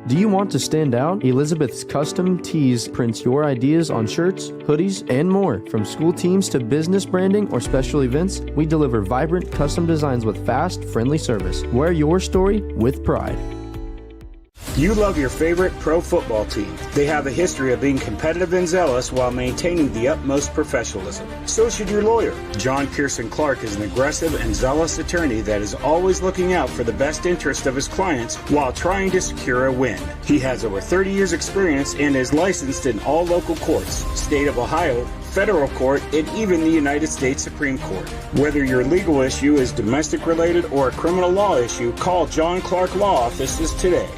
Do you want to stand out? Elizabeth's Custom Tees prints your ideas on shirts, hoodies, and more. From school teams to business branding or special events, we deliver vibrant custom designs with fast, friendly service. Wear your story with pride. You love your favorite pro football team. They have a history of being competitive and zealous while maintaining the utmost professionalism. So should your lawyer. John Pearson Clark is an aggressive and zealous attorney that is always looking out for the best interest of his clients while trying to secure a win. He has over 30 years experience and is licensed in all local courts, state of Ohio, federal court, and even the United States Supreme Court. Whether your legal issue is domestic related or a criminal law issue, call John Clark Law Offices today.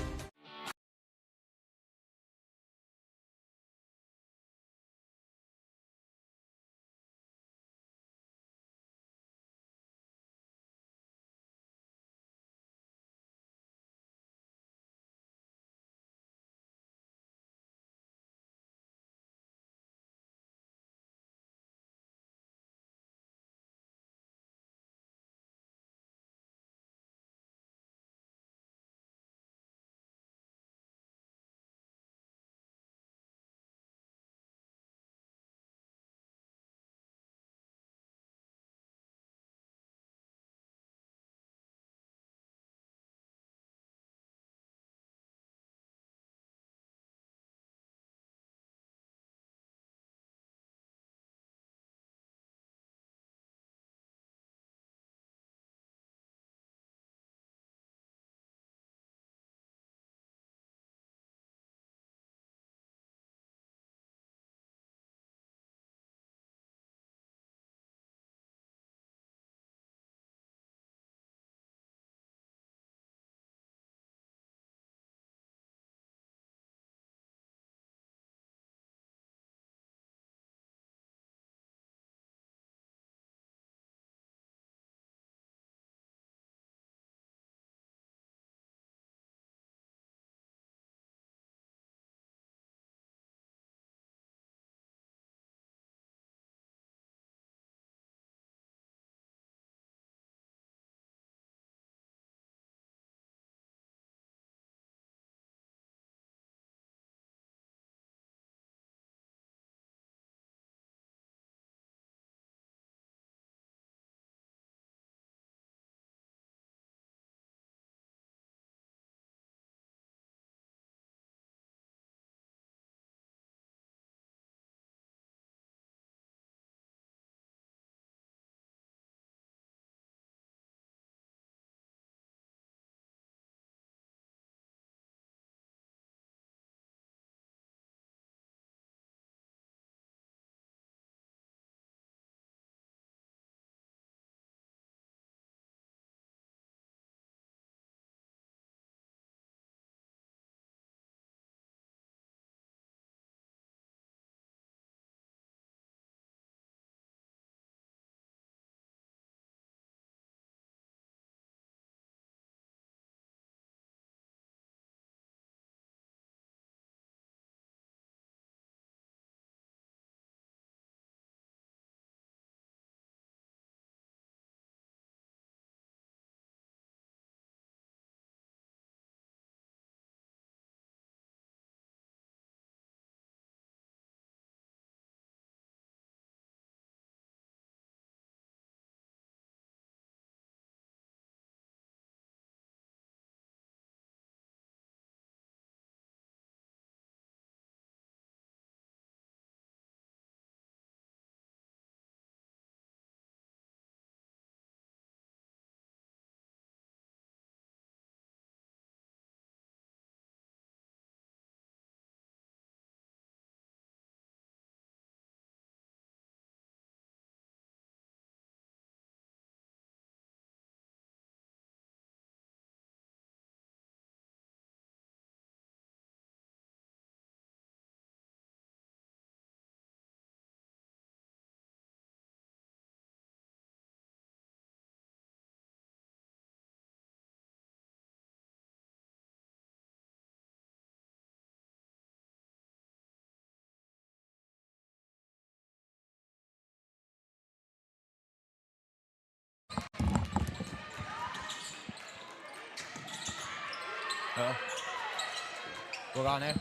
We're on it.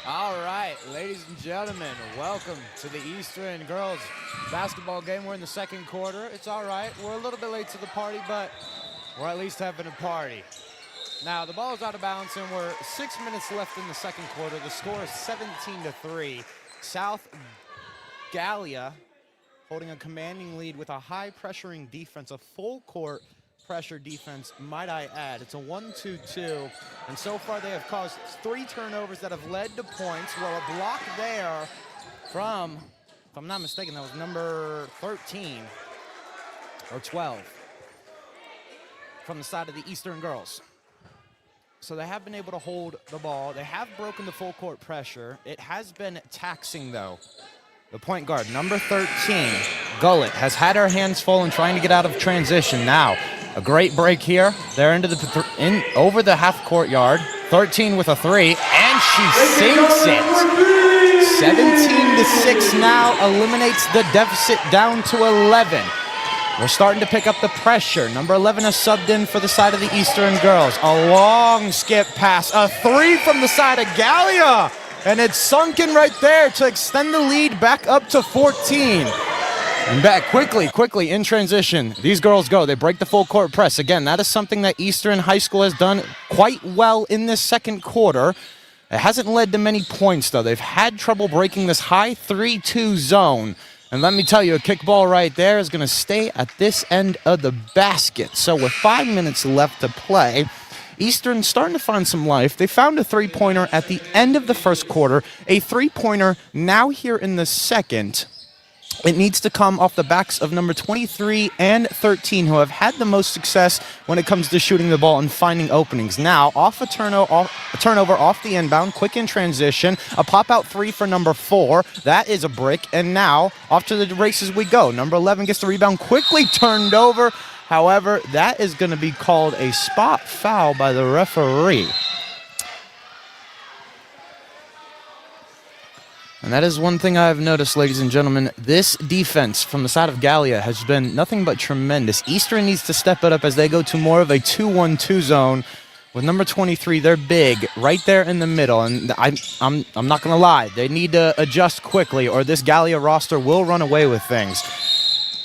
All right, ladies and gentlemen, welcome to the Eastern girls basketball game. We're in the second quarter. It's all right. We're a little bit late to the party, but we're at least having a party. Now, the ball is out of bounds, and we're 6 minutes left in the second quarter. The score is 17-3. South Gallia holding a commanding lead with a high-pressuring defense, a full-court pressure defense, might I add. It's a 1-2-2, and so far they have caused 3 turnovers that have led to points. Well, a block there from, if I'm not mistaken, that was number 13 or 12 from the side of the Eastern girls. So they have been able to hold the ball. They have broken the full court pressure. It has been taxing, though. The point guard, number 13, Gullet, has had her hands full and trying to get out of transition. Now, a great break here. They're over the half courtyard. 13 with a 3, and she sinks it. 17-6 now, eliminates the deficit down to 11. We're starting to pick up the pressure. Number 11 has subbed in for the side of the Eastern girls. A long skip pass, a 3 from the side of Gallia, and it's sunken right there to extend the lead back up to 14. And back quickly in transition. These girls go. They break the full court press. Again, that is something that Eastern High School has done quite well in this second quarter. It hasn't led to many points, though. They've had trouble breaking this high 3-2 zone. And let me tell you, a kickball right there is going to stay at this end of the basket. So with 5 minutes left to play, Eastern starting to find some life. They found a three-pointer at the end of the first quarter. A three-pointer now here in the second. It needs to come off the backs of number 23 and 13, who have had the most success when it comes to shooting the ball and finding openings. Now, off a turnover off the inbound, quick in transition, a pop-out 3 for number 4. That is a brick, and now off to the races we go. Number 11 gets the rebound, quickly turned over. However, that is going to be called a spot foul by the referee. And that is one thing I've noticed, ladies and gentlemen. This defense from the side of Gallia has been nothing but tremendous. Eastern needs to step it up as they go to more of a 2-1-2 zone. With number 23, they're big, right there in the middle. And I'm not going to lie. They need to adjust quickly, or this Gallia roster will run away with things.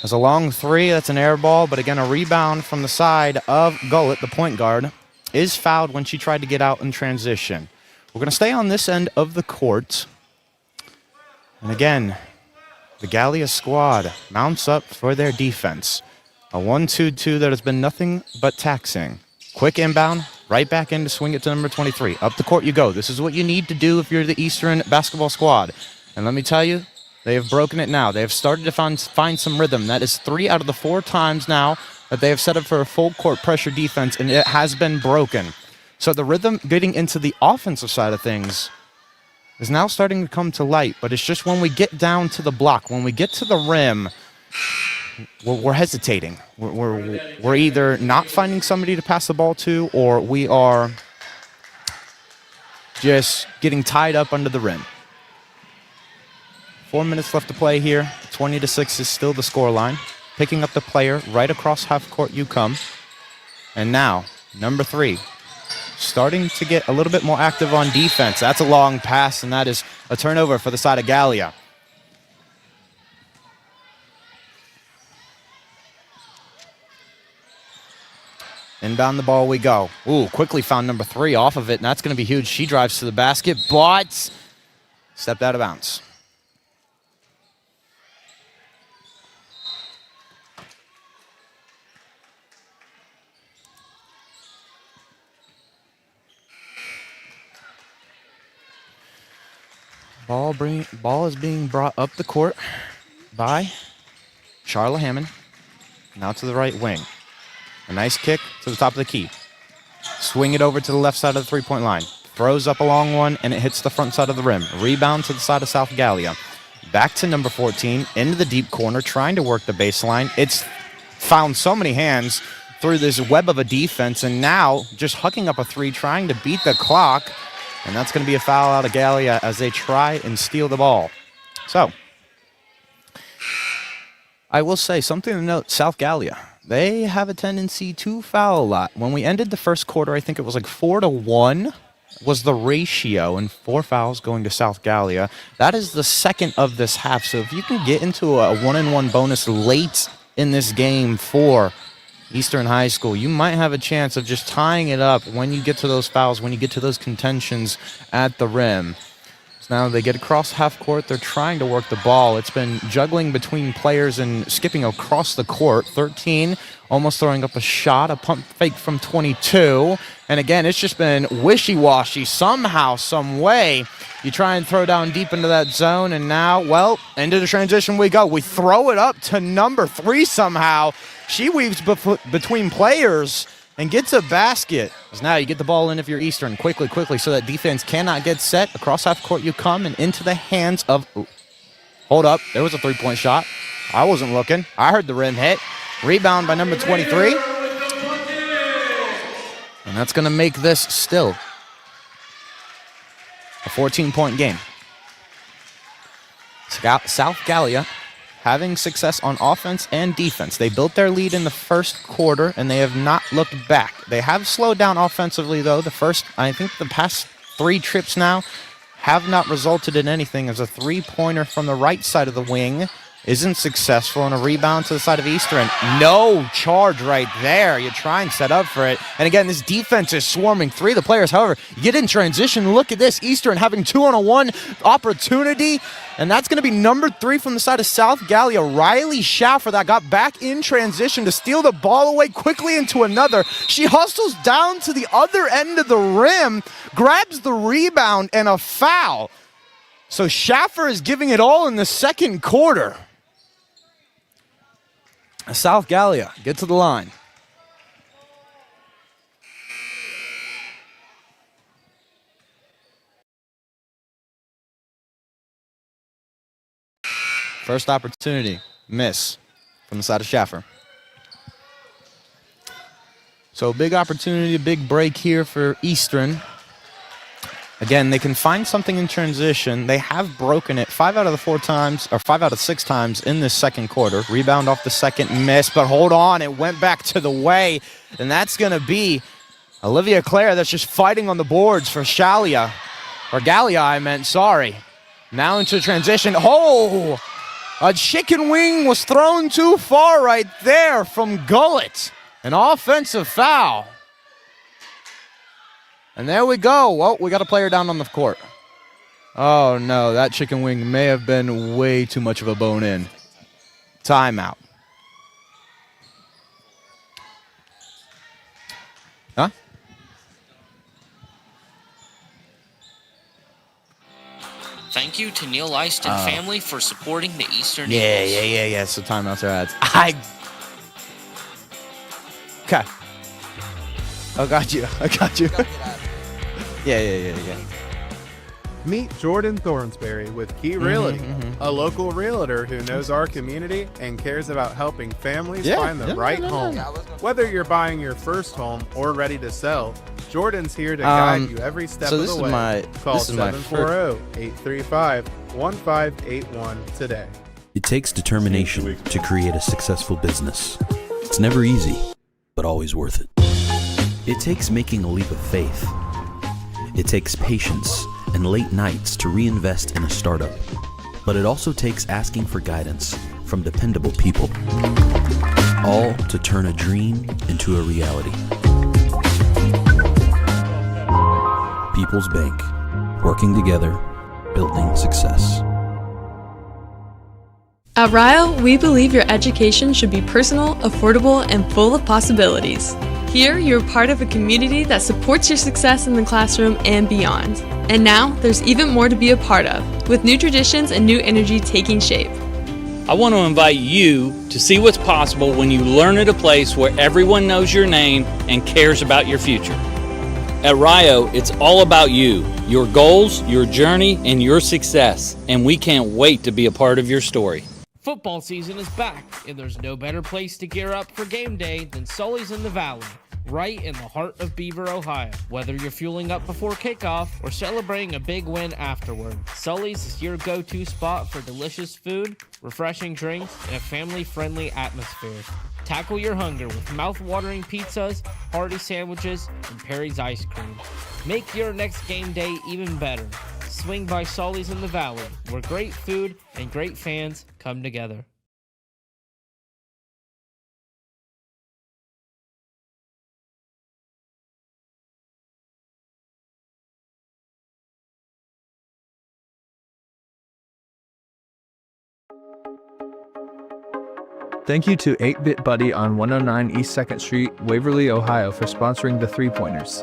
There's a long 3. That's an air ball. But again, a rebound from the side of Gullet, the point guard, is fouled when she tried to get out in transition. We're going to stay on this end of the court. And again, the Gallia squad mounts up for their defense. A 1-2-2 that has been nothing but taxing. Quick inbound, right back in to swing it to number 23. Up the court you go. This is what you need to do if you're the Eastern basketball squad. And let me tell you, they have broken it now. They have started to find some rhythm. That is 3 out of the 4 times now that they have set up for a full court pressure defense, and it has been broken. So the rhythm getting into the offensive side of things is now starting to come to light, but it's just when we get down to the block, when we get to the rim, we're hesitating. We're either not finding somebody to pass the ball to, or we are just getting tied up under the rim. 4 minutes left to play here. 20-6 is still the scoreline. Picking up the player right across half court you come. And now, number 3. Starting to get a little bit more active on defense. That's a long pass, and that is a turnover for the side of Gallia. Inbound the ball we go. Ooh, quickly found number 3 off of it, and that's going to be huge. She drives to the basket, but stepped out of bounds. Ball is being brought up the court by Charla Hammond. Now to the right wing. A nice kick to the top of the key. Swing it over to the left side of the three-point line. Throws up a long one, and it hits the front side of the rim. Rebound to the side of South Gallia. Back to number 14, into the deep corner, trying to work the baseline. It's found so many hands through this web of a defense, and now just hucking up a 3, trying to beat the clock. And that's going to be a foul out of Gallia as they try and steal the ball. So, I will say something to note, South Gallia, they have a tendency to foul a lot. When we ended the first quarter, I think it was like 4-1 was the ratio, and 4 fouls going to South Gallia. That is the second of this half. So if you can get into a 1-and-1 bonus late in this game for Eastern High School, you might have a chance of just tying it up when you get to those fouls, when you get to those contentions at the rim. So now they get across half court. They're trying to work the ball. It's been juggling between players and skipping across the court. 13 almost throwing up a shot, a pump fake from 22. And again, it's just been wishy-washy somehow, some way. You try and throw down deep into that zone, and now, well, into the transition we go. We throw it up to number 3 somehow. She weaves between players and gets a basket. As now you get the ball in if you're Eastern quickly, so that defense cannot get set. Across half court you come and into the hands of... Ooh, hold up. There was a three-point shot. I wasn't looking. I heard the rim hit. Rebound by number 23. And that's going to make this still a 14-point game. South Gallia having success on offense and defense. They built their lead in the first quarter, and they have not looked back. They have slowed down offensively, though. I think the past 3 trips now have not resulted in anything, as a three-pointer from the right side of the wing isn't successful, and a rebound to the side of Eastern. No charge right there. You try and set up for it. And again, this defense is swarming 3 of the players. However, you get in transition. Look at this. Eastern having 2-on-1 opportunity. And that's going to be number 3 from the side of South Gallia. Riley Schaffer that got back in transition to steal the ball away quickly into another. She hustles down to the other end of the rim, grabs the rebound, and a foul. So Schaffer is giving it all in the second quarter. South Gallia get to the line. First opportunity, miss from the side of Schaffer. So big opportunity, a big break here for Eastern. Again, they can find something in transition. They have broken it 5 out of 6 times in this second quarter. Rebound off the second miss, but hold on, it went back to the way. And that's going to be Olivia Clare that's just fighting on the boards for Gallia. Now into transition. Oh! A chicken wing was thrown too far right there from Gullett. An offensive foul. And there we go. Well, we got a player down on the court. Oh, no. That chicken wing may have been way too much of a bone-in. Timeout. Huh? Thank you to Neil Eist and family for supporting the Eastern Eagles. Yeah. So timeouts are ads. Okay. I got you. Yeah. Meet Jordan Thornsberry with Key Realty, a local realtor who knows our community and cares about helping families find the right home. Whether you're buying your first home or ready to sell, Jordan's here to guide you every step of the way. Call 740-835-1581 today. It takes determination to create a successful business. It's never easy, but always worth it. It takes making a leap of faith. It takes patience and late nights to reinvest in a startup. But it also takes asking for guidance from dependable people. All to turn a dream into a reality. People's Bank. Working together, building success. At Rio, we believe your education should be personal, affordable, and full of possibilities. Here, you're part of a community that supports your success in the classroom and beyond. And now, there's even more to be a part of, with new traditions and new energy taking shape. I want to invite you to see what's possible when you learn at a place where everyone knows your name and cares about your future. At Rio, it's all about you, your goals, your journey, and your success. And we can't wait to be a part of your story. Football season is back, and there's no better place to gear up for game day than Sully's in the Valley. right in the heart of Beaver, Ohio. Whether you're fueling up before kickoff or celebrating a big win afterward, Sully's is your go-to spot for delicious food, refreshing drinks, and a family-friendly atmosphere. Tackle your hunger with mouth-watering pizzas, hearty sandwiches, and Perry's ice cream. Make your next game day even better. Swing by Sully's in the Valley, where great food and great fans come together. Thank you to 8-Bit Buddy on 109 East 2nd Street, Waverly, Ohio for sponsoring the 3-Pointers.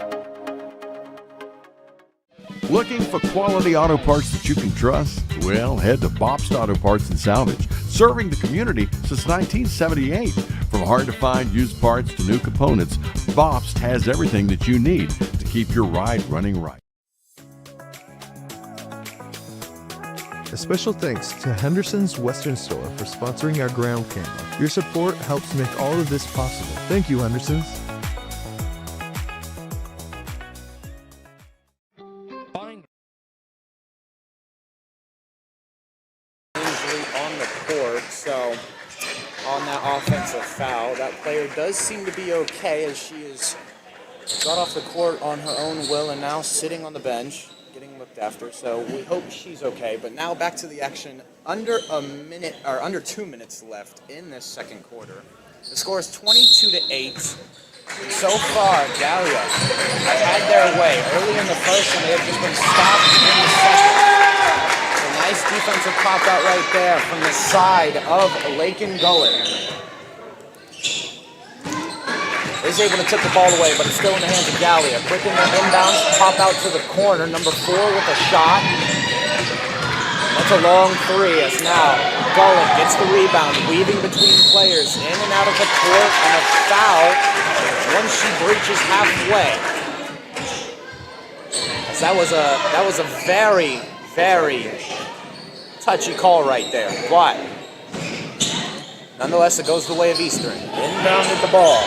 Looking for quality auto parts that you can trust? Well, head to Bobst Auto Parts and Salvage, serving the community since 1978. From hard-to-find used parts to new components, Bobst has everything that you need to keep your ride running right. A special thanks to Henderson's Western Store for sponsoring our ground camera. Your support helps make all of this possible. Thank you, Henderson's. Usually on the court, so on that offensive foul, that player does seem to be okay as she is got off the court on her own will and now sitting on the bench, getting looked after. So we hope she's okay. But now back to the action. Under 2 minutes left in this second quarter. The score is 22-8. So far, Gallia have had their way early in the first, and they have just been stopped in the second. A nice defensive pop out right there from the side of Lakin Gullet. Is able to tip the ball away, but it's still in the hands of Gallia. Quick in the inbounds, pop out to the corner. Number 4 with a shot. That's a long three, as now Gullet gets the rebound, weaving between players, in and out of the court, and a foul once she breaches halfway. As that was a very, very touchy call right there, but nonetheless, it goes the way of Eastern. Inbounded the ball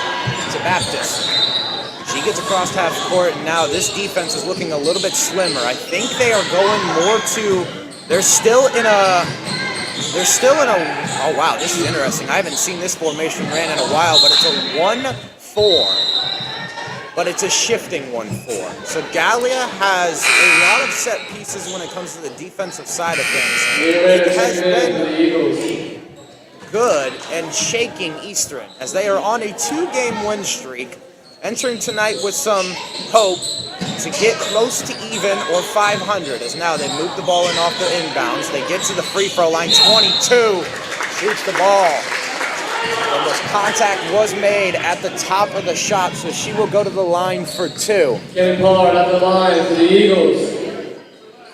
to Baptist. She gets across half court, and now this defense is looking a little bit slimmer. I think they are going more to. They're still in a. Oh wow, this is interesting. I haven't seen this formation ran in a while, but it's a 1-4. But it's a shifting 1-4. So Gallia has a lot of set pieces when it comes to the defensive side of things. It has been good and shaking Eastern as they are on a 2-game win streak, entering tonight with some hope to get close to even or 500, as now they move the ball in off the inbounds. They get to the free throw line. 22 shoots the ball. Almost contact was made at the top of the shot, so she will go to the line for 2. Kevin Pollard at the line for the Eagles.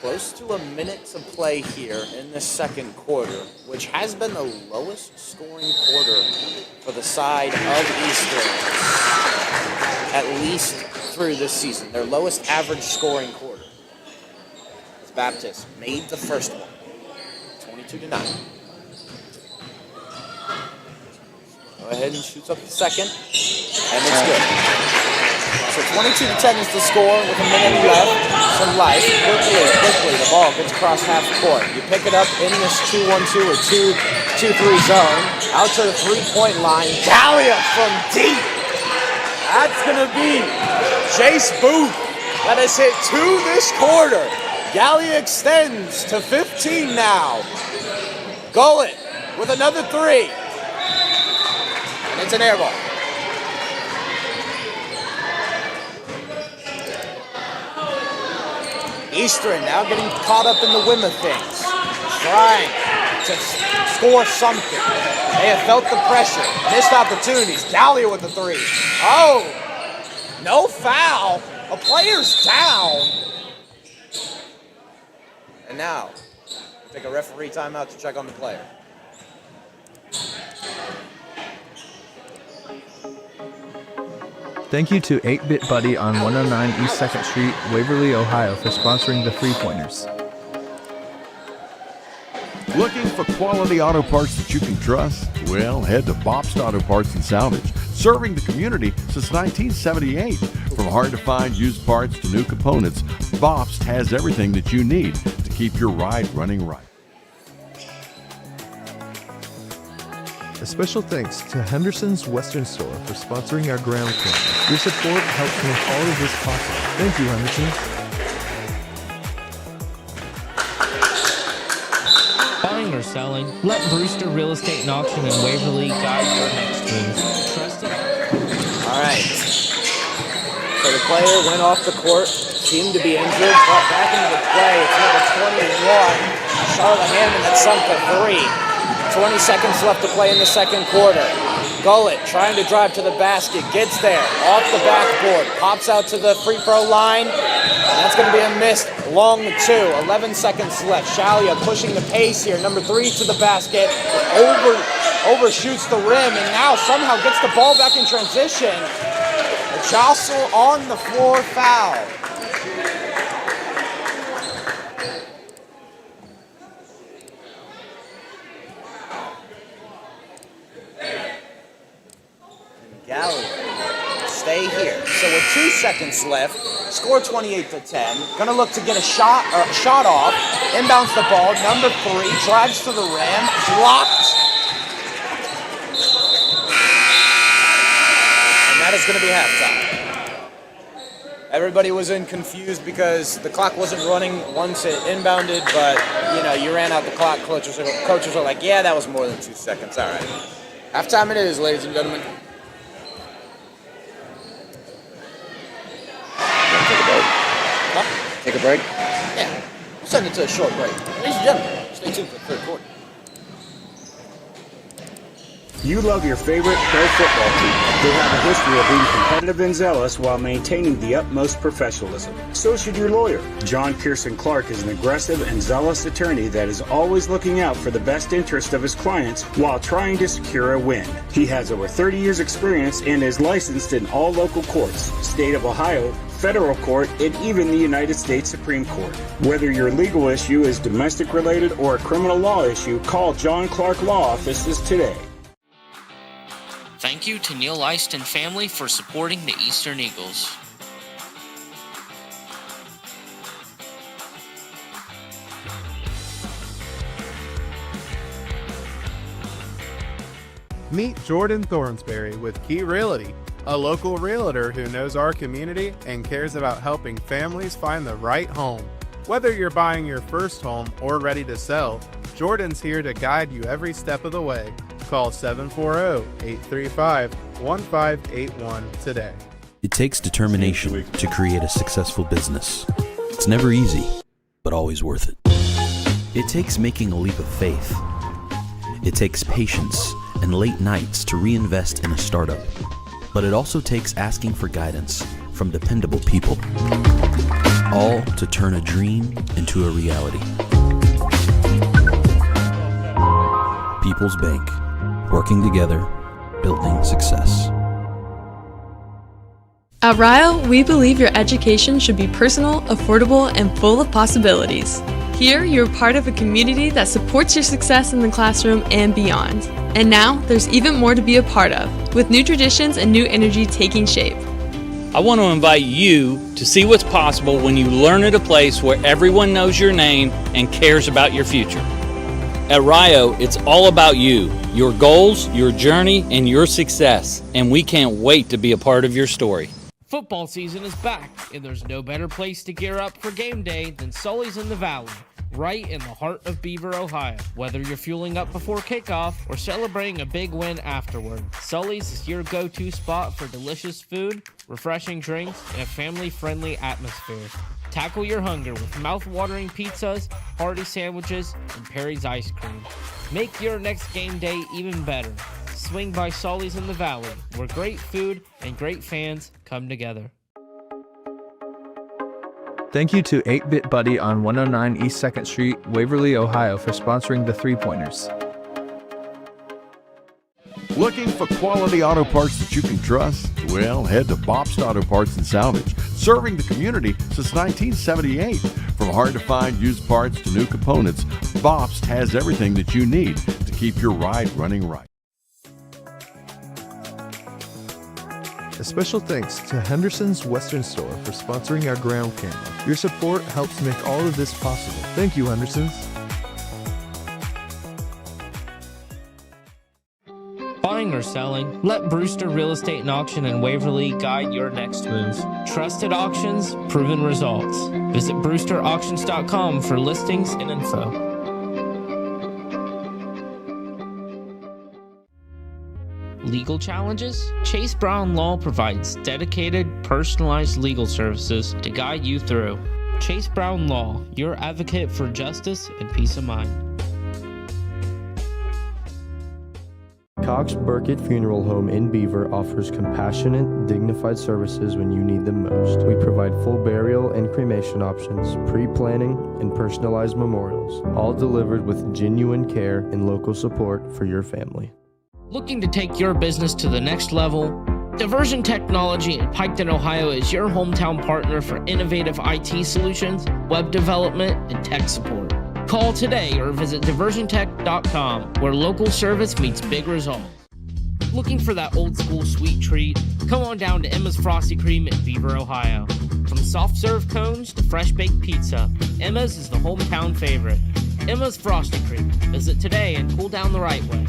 Close to a minute to play here in the second quarter, which has been the lowest scoring quarter for the side of Eastern, at least through this season. Their lowest average scoring quarter. As Baptist made the first one, 22-9. Go ahead and shoots up the second, and it's good. So 22-10 is the score with a minute left. Some life. Quickly, the ball gets across half court. You pick it up in this 2-1-2 or 2-2-3 zone. Out to the 3-point line. Gallia from deep. That's going to be Jace Booth. That has hit 2 this quarter. Gallia extends to 15 now. Gullet with another 3. And it's an air ball. Eastern now getting caught up in the whim of things, trying to score something. They have felt the pressure, missed opportunities. Gallia with the 3. Oh, no foul. A player's down. And now, we'll take a referee timeout to check on the player. Thank you to 8-Bit Buddy on 109 East 2nd Street, Waverly, Ohio for sponsoring the 3-Pointers. Looking for quality auto parts that you can trust? Well, head to Bobst Auto Parts and Salvage, serving the community since 1978. From hard-to-find used parts to new components, Bobst has everything that you need to keep your ride running right. A special thanks to Henderson's Western Store for sponsoring our ground camp. Your support helps make all of this possible. Thank you, Henderson's. Buying or selling? Let Brewster Real Estate and Auction in Waverly guide your next move. Trust it. All right. So the player went off the court, seemed to be injured, brought back into the play. It's number 21, Charlotte Hammond, that sunk a three. 20 seconds left to play in the second quarter. Gullett trying to drive to the basket, gets there, off the backboard, pops out to the free throw line, and that's going to be a miss, long two. 11 seconds left. Shalia pushing the pace here. Number 3 to the basket, overshoots the rim, and now somehow gets the ball back in transition. A jostle on the floor, foul. Gallia, stay here. So with 2 seconds left, score 28-10. Gonna look to get a shot off. Inbounds the ball. Number 3 drives to the rim, blocked, and that is gonna be halftime. Everybody was confused because the clock wasn't running once it inbounded, but you ran out the clock. Coaches are like, yeah, that was more than 2 seconds. All right, halftime it is, ladies and gentlemen. Take a break? Yeah. We'll send it to a short break. Ladies and gentlemen, stay tuned for the third quarter. You love your favorite pro football team. They have a history of being competitive and zealous while maintaining the utmost professionalism. So should your lawyer. John Pearson Clark is an aggressive and zealous attorney that is always looking out for the best interest of his clients while trying to secure a win. He has over 30 years experience and is licensed in all local courts, state of Ohio, federal court, and even the United States Supreme Court. Whether your legal issue is domestic related or a criminal law issue, call John Clark Law Offices today. Thank you to Neil Eist and family for supporting the Eastern Eagles. Meet Jordan Thornsberry with Key Realty, a local realtor who knows our community and cares about helping families find the right home. Whether you're buying your first home or ready to sell, Jordan's here to guide you every step of the way. Call 740-835-1581 today. It takes determination to create a successful business. It's never easy, but always worth it. It takes making a leap of faith. It takes patience and late nights to reinvest in a startup. But it also takes asking for guidance from dependable people, all to turn a dream into a reality. People's Bank, working together, building success. At Rio, we believe your education should be personal, affordable, and full of possibilities. Here, you're part of a community that supports your success in the classroom and beyond. And now, there's even more to be a part of, with new traditions and new energy taking shape. I want to invite you to see what's possible when you learn at a place where everyone knows your name and cares about your future. At Rio, it's all about you, your goals, your journey, and your success, and we can't wait to be a part of your story. Football season is back, and there's no better place to gear up for game day than Sully's in the Valley, right in the heart of Beaver, Ohio. Whether you're fueling up before kickoff or celebrating a big win afterward, Sully's is your go-to spot for delicious food, refreshing drinks, and a family-friendly atmosphere. Tackle your hunger with mouth-watering pizzas, hearty sandwiches, and Perry's ice cream. Make your next game day even better. Swing by Sully's in the Valley, where great food and great fans come together. Thank you to 8-Bit Buddy on 109 East 2nd Street, Waverly, Ohio for sponsoring the 3-Pointers. Looking for quality auto parts that you can trust? Well, head to Bobst Auto Parts and Salvage, serving the community since 1978. From hard-to-find used parts to new components, Bobst has everything that you need to keep your ride running right. A special thanks to Henderson's Western Store for sponsoring our ground camera. Your support helps make all of this possible. Thank you, Henderson's. Buying or selling? Let Brewster Real Estate and Auction in Waverly guide your next move. Trusted auctions, proven results. Visit brewsterauctions.com for listings and info. Legal challenges? Chase Brown Law provides dedicated, personalized legal services to guide you through. Chase Brown Law, your advocate for justice and peace of mind. Cox Burkett Funeral Home in Beaver offers compassionate, dignified services when you need them most. We provide full burial and cremation options, pre-planning, and personalized memorials, all delivered with genuine care and local support for your family. Looking to take your business to the next level? Diversion Technology in Piketon, Ohio is your hometown partner for innovative IT solutions, web development, and tech support. Call today or visit diversiontech.com, where local service meets big results. Looking for that old school sweet treat? Come on down to Emma's Frosty Cream in Beaver, Ohio. From soft serve cones to fresh baked pizza, Emma's is the hometown favorite. Emma's Frosty Cream. Visit today and cool down the right way.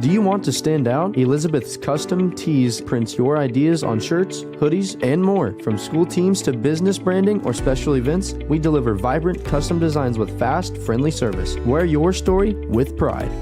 Do you want to stand out? Elizabeth's Custom Tees prints your ideas on shirts, hoodies, and more. From school teams to business branding or special events, we deliver vibrant custom designs with fast, friendly service. Wear your story with pride.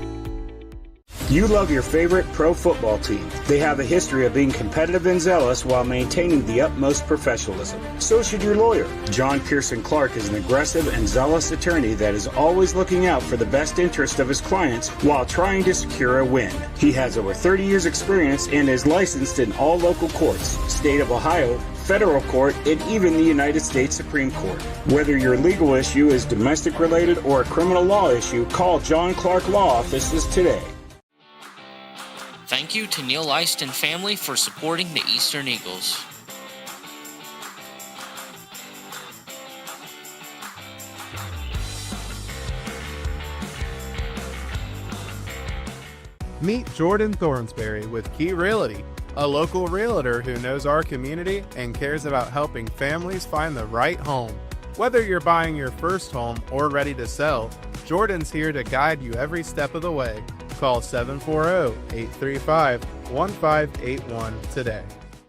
You love your favorite pro football team. They have a history of being competitive and zealous while maintaining the utmost professionalism. So should your lawyer. John Pearson Clark is an aggressive and zealous attorney that is always looking out for the best interest of his clients while trying to secure a win. He has over 30 years experience and is licensed in all local courts, state of Ohio, federal court, and even the United States Supreme Court. Whether your legal issue is domestic related or a criminal law issue, call John Clark Law Offices today. Thank you to Neil Leist and family for supporting the Eastern Eagles. Meet Jordan Thornsberry with Key Realty, a local realtor who knows our community and cares about helping families find the right home. Whether you're buying your first home or ready to sell, Jordan's here to guide you every step of the way. Call 740-835-1581 today.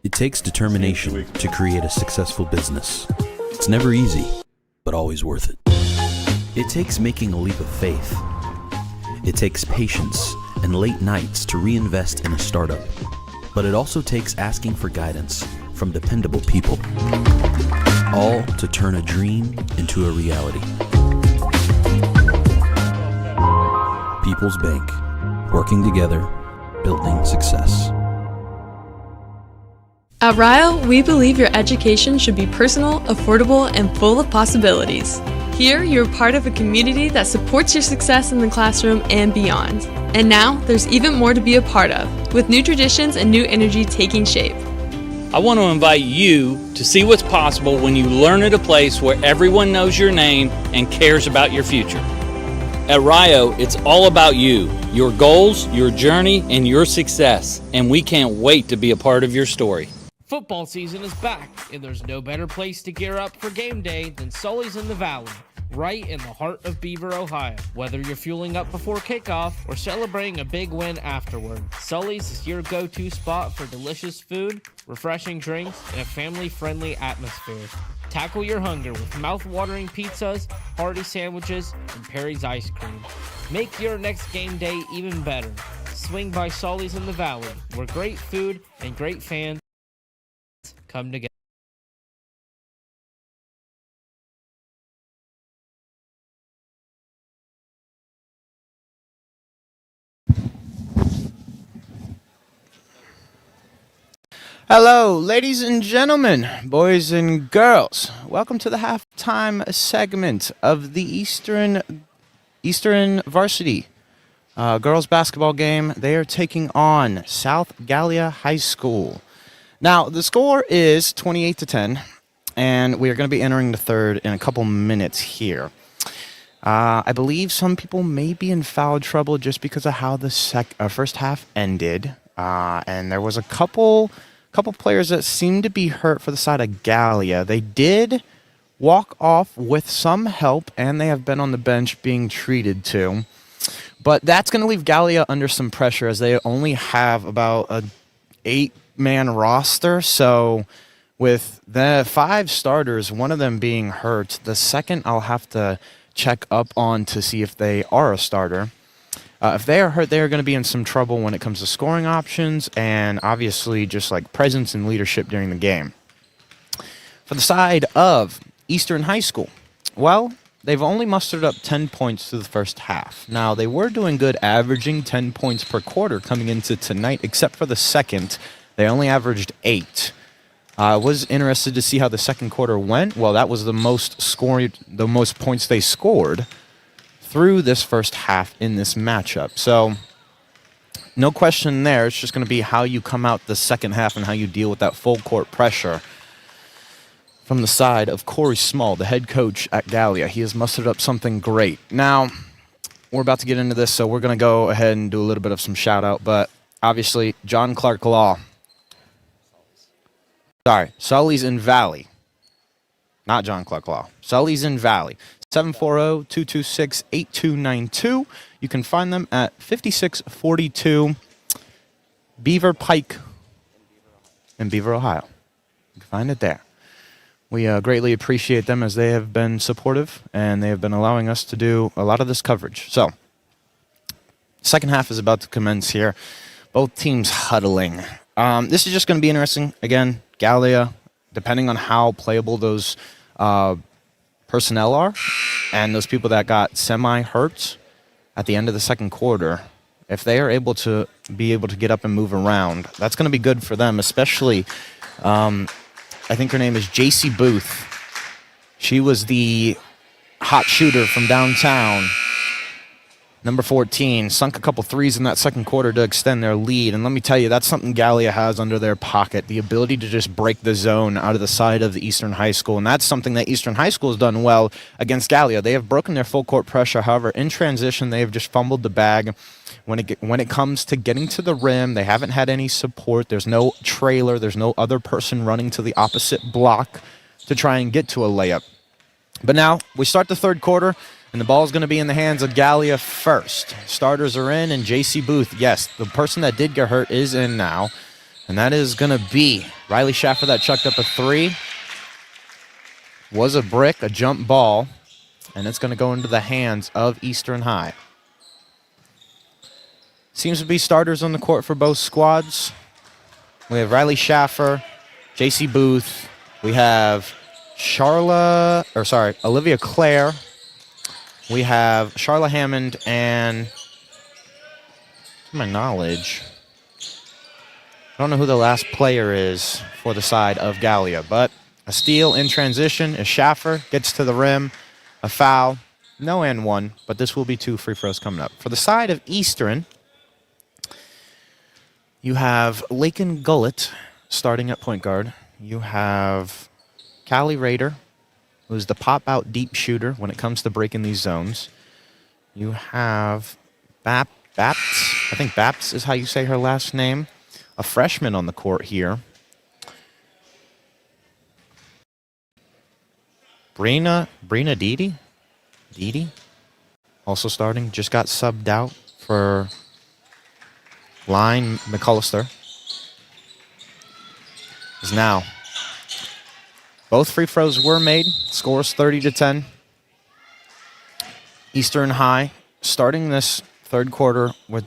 It takes determination to create a successful business. It's never easy, but always worth it. It takes making a leap of faith. It takes patience and late nights to reinvest in a startup. But it also takes asking for guidance from dependable people, all to turn a dream into a reality. People's Bank. Working together, building success. At Rio, we believe your education should be personal, affordable, and full of possibilities. Here, you're part of a community that supports your success in the classroom and beyond. And now, there's even more to be a part of, with new traditions and new energy taking shape. I want to invite you to see what's possible when you learn at a place where everyone knows your name and cares about your future. At Rio, it's all about you, your goals, your journey, and your success, and we can't wait to be a part of your story. Football season is back, and there's no better place to gear up for game day than Sully's in the Valley, right in the heart of Beaver, Ohio. Whether you're fueling up before kickoff or celebrating a big win afterward, Sully's is your go-to spot for delicious food, refreshing drinks, and a family-friendly atmosphere. Tackle your hunger with mouth-watering pizzas, hearty sandwiches, and Perry's ice cream. Make your next game day even better. Swing by Sully's in the Valley, where great food and great fans come together. Hello, ladies and gentlemen, boys and girls. Welcome to the halftime segment of the Eastern Varsity girls basketball game. They are taking on South Gallia High School. Now, the score is 28-10, and we are going to be entering the third in a couple minutes here. I believe some people may be in foul trouble just because of how the first half ended. And there was a couple players that seemed to be hurt for the side of Gallia. They did walk off with some help, and they have been on the bench being treated to. But that's going to leave Gallia under some pressure as they only have about a 8-man roster. So with the 5 starters, one of them being hurt, the second I'll have to check up on to see if they are a starter. If they are hurt, they are going to be in some trouble when it comes to scoring options and obviously just like presence and leadership during the game. For the side of Eastern High School, well, they've only mustered up 10 points through the first half. Now, they were doing good, averaging 10 points per quarter coming into tonight, except for the second. They only averaged 8. I was interested to see how the second quarter went. Well, that was the most points they scored through this first half in this matchup. So, no question there. It's just going to be how you come out the second half and how you deal with that full court pressure. From the side of Corey Small, the head coach at Gallia, he has mustered up something great. Now, we're about to get into this, so we're going to go ahead and do a little bit of some shout-out. But obviously, John Clark Law. Sorry, Sully's in Valley. Not John Clark Law. Sully's in Valley. 740-226-8292. You can find them at 5642 Beaver Pike in Beaver, Ohio. You can find it there. We greatly appreciate them as they have been supportive and they have been allowing us to do a lot of this coverage. So, second half is about to commence here. Both teams huddling. This is just going to be interesting. Again, Gallia, depending on how playable those personnel are and those people that got semi-hurt at the end of the second quarter, if they are able to get up and move around, that's going to be good for them, especially I think her name is JC Booth. She was the hot shooter from downtown. Number 14, sunk a couple threes in that second quarter to extend their lead. And let me tell you, that's something Gallia has under their pocket, the ability to just break the zone out of the side of the Eastern High School. And that's something that Eastern High School has done well against Gallia. They have broken their full court pressure. However, in transition, they have just fumbled the bag. When it comes to getting to the rim, they haven't had any support. There's no trailer. There's no other person running to the opposite block to try and get to a layup. But now we start the third quarter, and the ball is going to be in the hands of Gallia first. Starters are in, and JC Booth, yes, the person that did get hurt is in now, and that is going to be Riley Schaffer that chucked up a 3. Was a brick, a jump ball, and it's going to go into the hands of Eastern High. Seems to be starters on the court for both squads. We have Riley Schaffer, JC Booth. We have Olivia Clare. We have Charla Hammond, and to my knowledge, I don't know who the last player is for the side of Gallia, but a steal in transition as Schaffer gets to the rim, a foul, no and one, but this will be 2 free throws coming up. For the side of Eastern, you have Lakin Gullett starting at point guard. You have Callie Rader, who's the pop-out deep shooter when it comes to breaking these zones. You have Baps. I think Baps is how you say her last name. A freshman on the court here. Brina Didi? Didi? Also starting. Just got subbed out for Line McCullister. Is now. Both free throws were made. Scores 30-10. Eastern High starting this third quarter with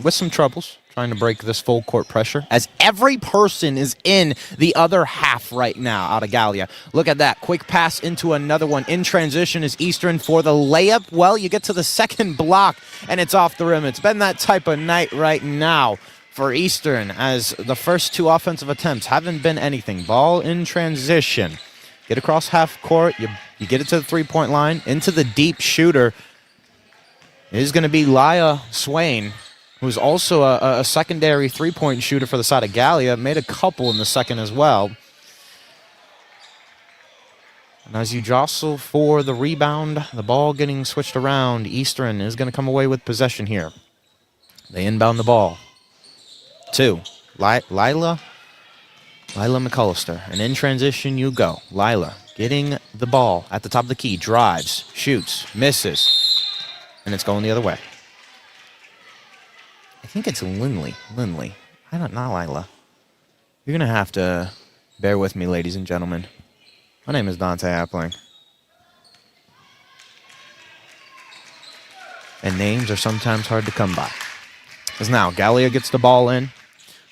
some troubles, trying to break this full court pressure, as every person is in the other half right now out of Gallia. Look at that. Quick pass into another one. In transition is Eastern for the layup. Well, you get to the second block, and it's off the rim. It's been that type of night right now for Eastern, as the first 2 offensive attempts haven't been anything. Ball in transition. Get across half court. You get it to the three-point line. Into the deep shooter is going to be Laya Swain, who's also a secondary three-point shooter for the side of Gallia. Made a couple in the second as well. And as you jostle for the rebound, the ball getting switched around, Eastern is going to come away with possession here. They inbound the ball two. Lila McCullister. And in transition you go. Lila getting the ball at the top of the key. Drives, shoots, misses. And it's going the other way. I think it's Lindley. Not Lila. You're going to have to bear with me, ladies and gentlemen. My name is Dante Appling. And names are sometimes hard to come by. As now, Gallia gets the ball in,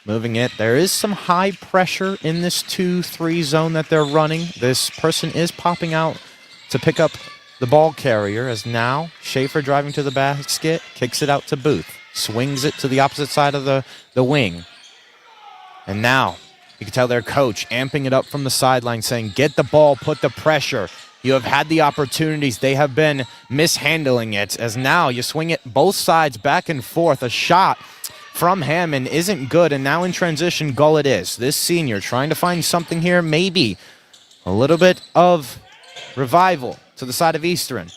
moving it. There is some high pressure in this 2-3 zone that they're running. This person is popping out to pick up the ball carrier, as now Schaefer driving to the basket, kicks it out to Booth, swings it to the opposite side of the wing. And now you can tell their coach amping it up from the sideline, saying, get the ball, put the pressure. You have had the opportunities. They have been mishandling it, as now you swing it both sides back and forth. A shot from Hammond isn't good, and now in transition, Gullett is. This senior trying to find something here, maybe a little bit of revival to the side of Eastern.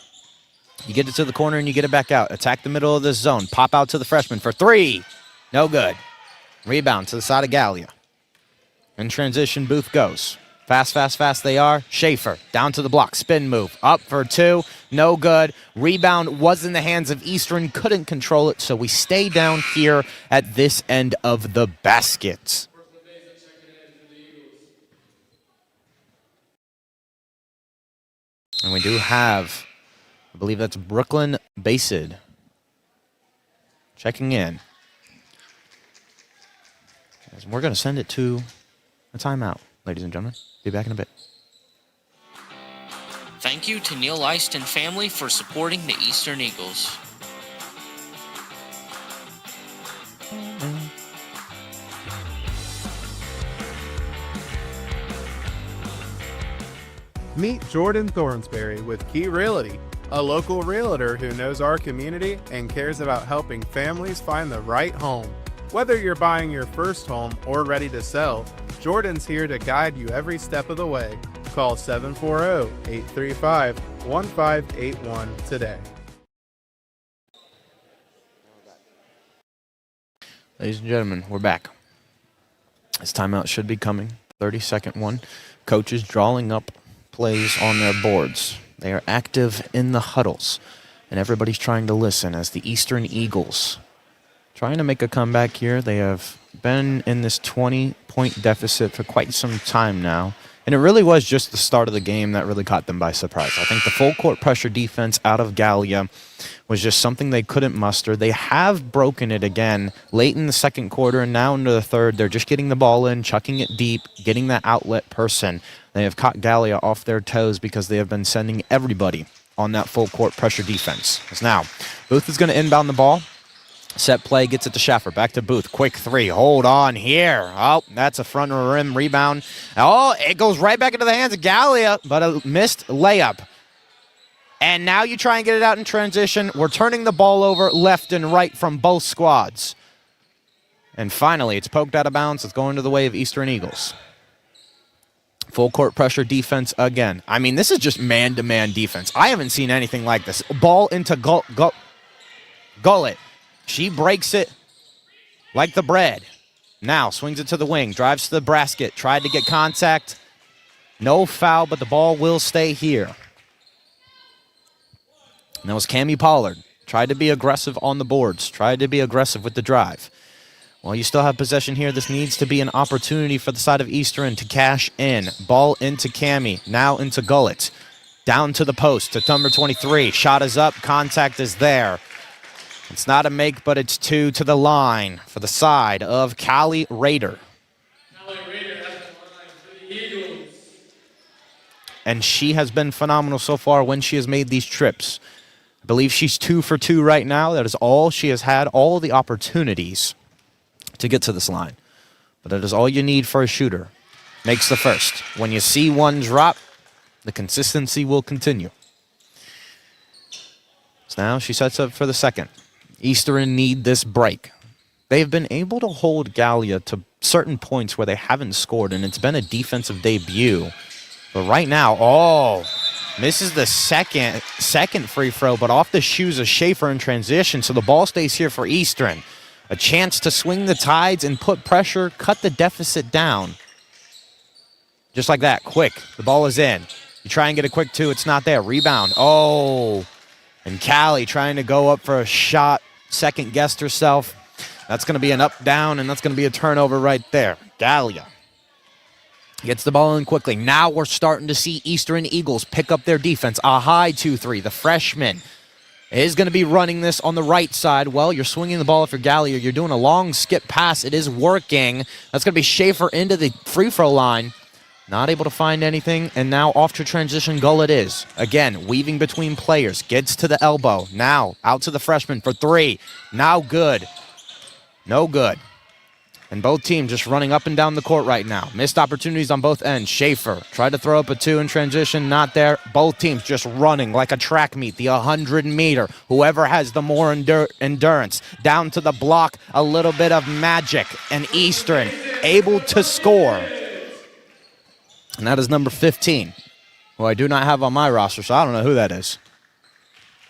You get it to the corner and you get it back out. Attack the middle of this zone. Pop out to the freshman for three. No good. Rebound to the side of Gallia. In transition, Booth goes. Fast they are. Schaefer down to the block. Spin move. Up for two. No good. Rebound was in the hands of Eastern. Couldn't control it, so we stay down here at this end of the basket. And we do have, I believe that's Brooklyn Basid checking in. And we're going to send it to a timeout, ladies and gentlemen. Be back in a bit. Thank you to Neil Easton family for supporting the Eastern Eagles. Meet Jordan Thornsberry with Key Realty, a local realtor who knows our community and cares about helping families find the right home. Whether you're buying your first home or ready to sell, Jordan's here to guide you every step of the way. Call 740-835-1581 today. Ladies and gentlemen, we're back. This timeout should be coming. 30-second one. Coaches drawing up plays on their boards. They are active in the huddles, and everybody's trying to listen as the Eastern Eagles trying to make a comeback here. They have been in this 20-point deficit for quite some time now, and it really was just the start of the game that really caught them by surprise. I think the full court pressure defense out of Gallia was just something they couldn't muster. They have broken it again late in the second quarter, and now into the third. They're just getting the ball in, chucking it deep, getting that outlet person. They have caught Gallia off their toes because they have been sending everybody on that full court pressure defense. As now, Booth is going to inbound the ball. Set play, gets it to Schaffer. Back to Booth. Quick three. Hold on here. Oh, that's a front rim rebound. Oh, it goes right back into the hands of Gallia, but a missed layup. And now you try and get it out in transition. We're turning the ball over left and right from both squads. And finally, it's poked out of bounds. It's going to the way of Eastern Eagles. Full court pressure defense again. I mean, this is just man-to-man defense. I haven't seen anything like this. Ball into Gullett. She breaks it like the bread. Now swings it to the wing, drives to the basket, tried to get contact. No foul, but the ball will stay here. And that was Cammie Pollard. Tried to be aggressive on the boards, tried to be aggressive with the drive. While you still have possession here, this needs to be an opportunity for the side of Eastern to cash in. Ball into Cammie, now into Gullett. Down to the post to number 23. Shot is up, contact is there. It's not a make, but it's two to the line for the side of Callie Rader. Callie Rader has the line for the Eagles. And she has been phenomenal so far when she has made these trips. I believe she's 2 for 2 right now. That is all she has had, all the opportunities to get to this line. But that is all you need for a shooter. Makes the first. When you see one drop, the consistency will continue. So now she sets up for the second. Eastern need this break. They've been able to hold Gallia to certain points where they haven't scored, and it's been a defensive debut. But right now, misses the second free throw, but off the shoes of Schaefer in transition, so the ball stays here for Eastern. A chance to swing the tides and put pressure, cut the deficit down. Just like that, quick. The ball is in. You try and get a quick two. It's not there. Rebound. Oh. And Callie trying to go up for a shot. Second guessed herself. That's going to be an up, down, and that's going to be a turnover right there. Gallia gets the ball in quickly. Now we're starting to see Eastern Eagles pick up their defense. A high 2-3. The freshman is going to be running this on the right side. Well, you're swinging the ball if you're Gallia. You're doing a long skip pass. It is working. That's going to be Schaefer into the free throw line. Not able to find anything, and now off to transition goal it is. Again, weaving between players. Gets to the elbow. Now out to the freshman for three. Now good. No good. And both teams just running up and down the court right now. Missed opportunities on both ends. Schaefer tried to throw up a two in transition. Not there. Both teams just running like a track meet. The 100-meter. Whoever has the more endurance. Down to the block. A little bit of magic. And Eastern able to score. And that is number 15, who I do not have on my roster, so I don't know who that is.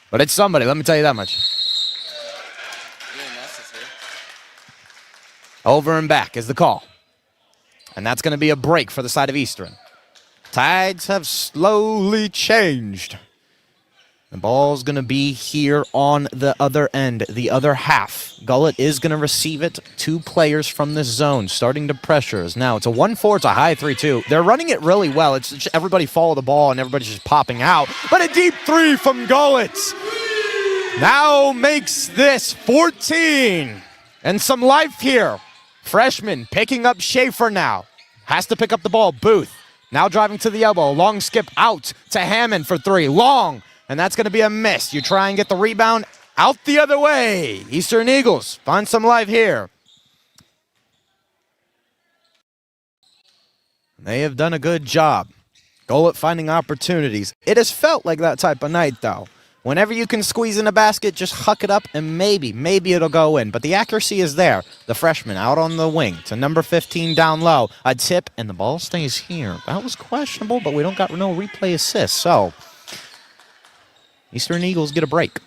But it's somebody, let me tell you that much. Over and back is the call. And that's going to be a break for the side of Eastern. Tides have slowly changed. The ball's going to be here on the other end, the other half. Gullet is going to receive it. Two players from this zone starting to pressure. Now it's a 1-4, it's a high 3-2. They're running it really well. It's just everybody follow the ball and everybody's just popping out. But a deep three from Gullet now makes this 14. And some life here. Freshman picking up Schaefer now. Has to pick up the ball. Booth now driving to the elbow. Long skip out to Hammond for three. Long. And that's going to be a miss. You try and get the rebound out the other way. Eastern Eagles find some life here. They have done a good job. Goal at finding opportunities. It has felt like that type of night, though. Whenever you can squeeze in a basket, just huck it up and maybe it'll go in. But the accuracy is there. The freshman out on the wing to number 15 down low. A tip, and the ball stays here. That was questionable, but we don't got no replay assist, so Eastern Eagles get a break.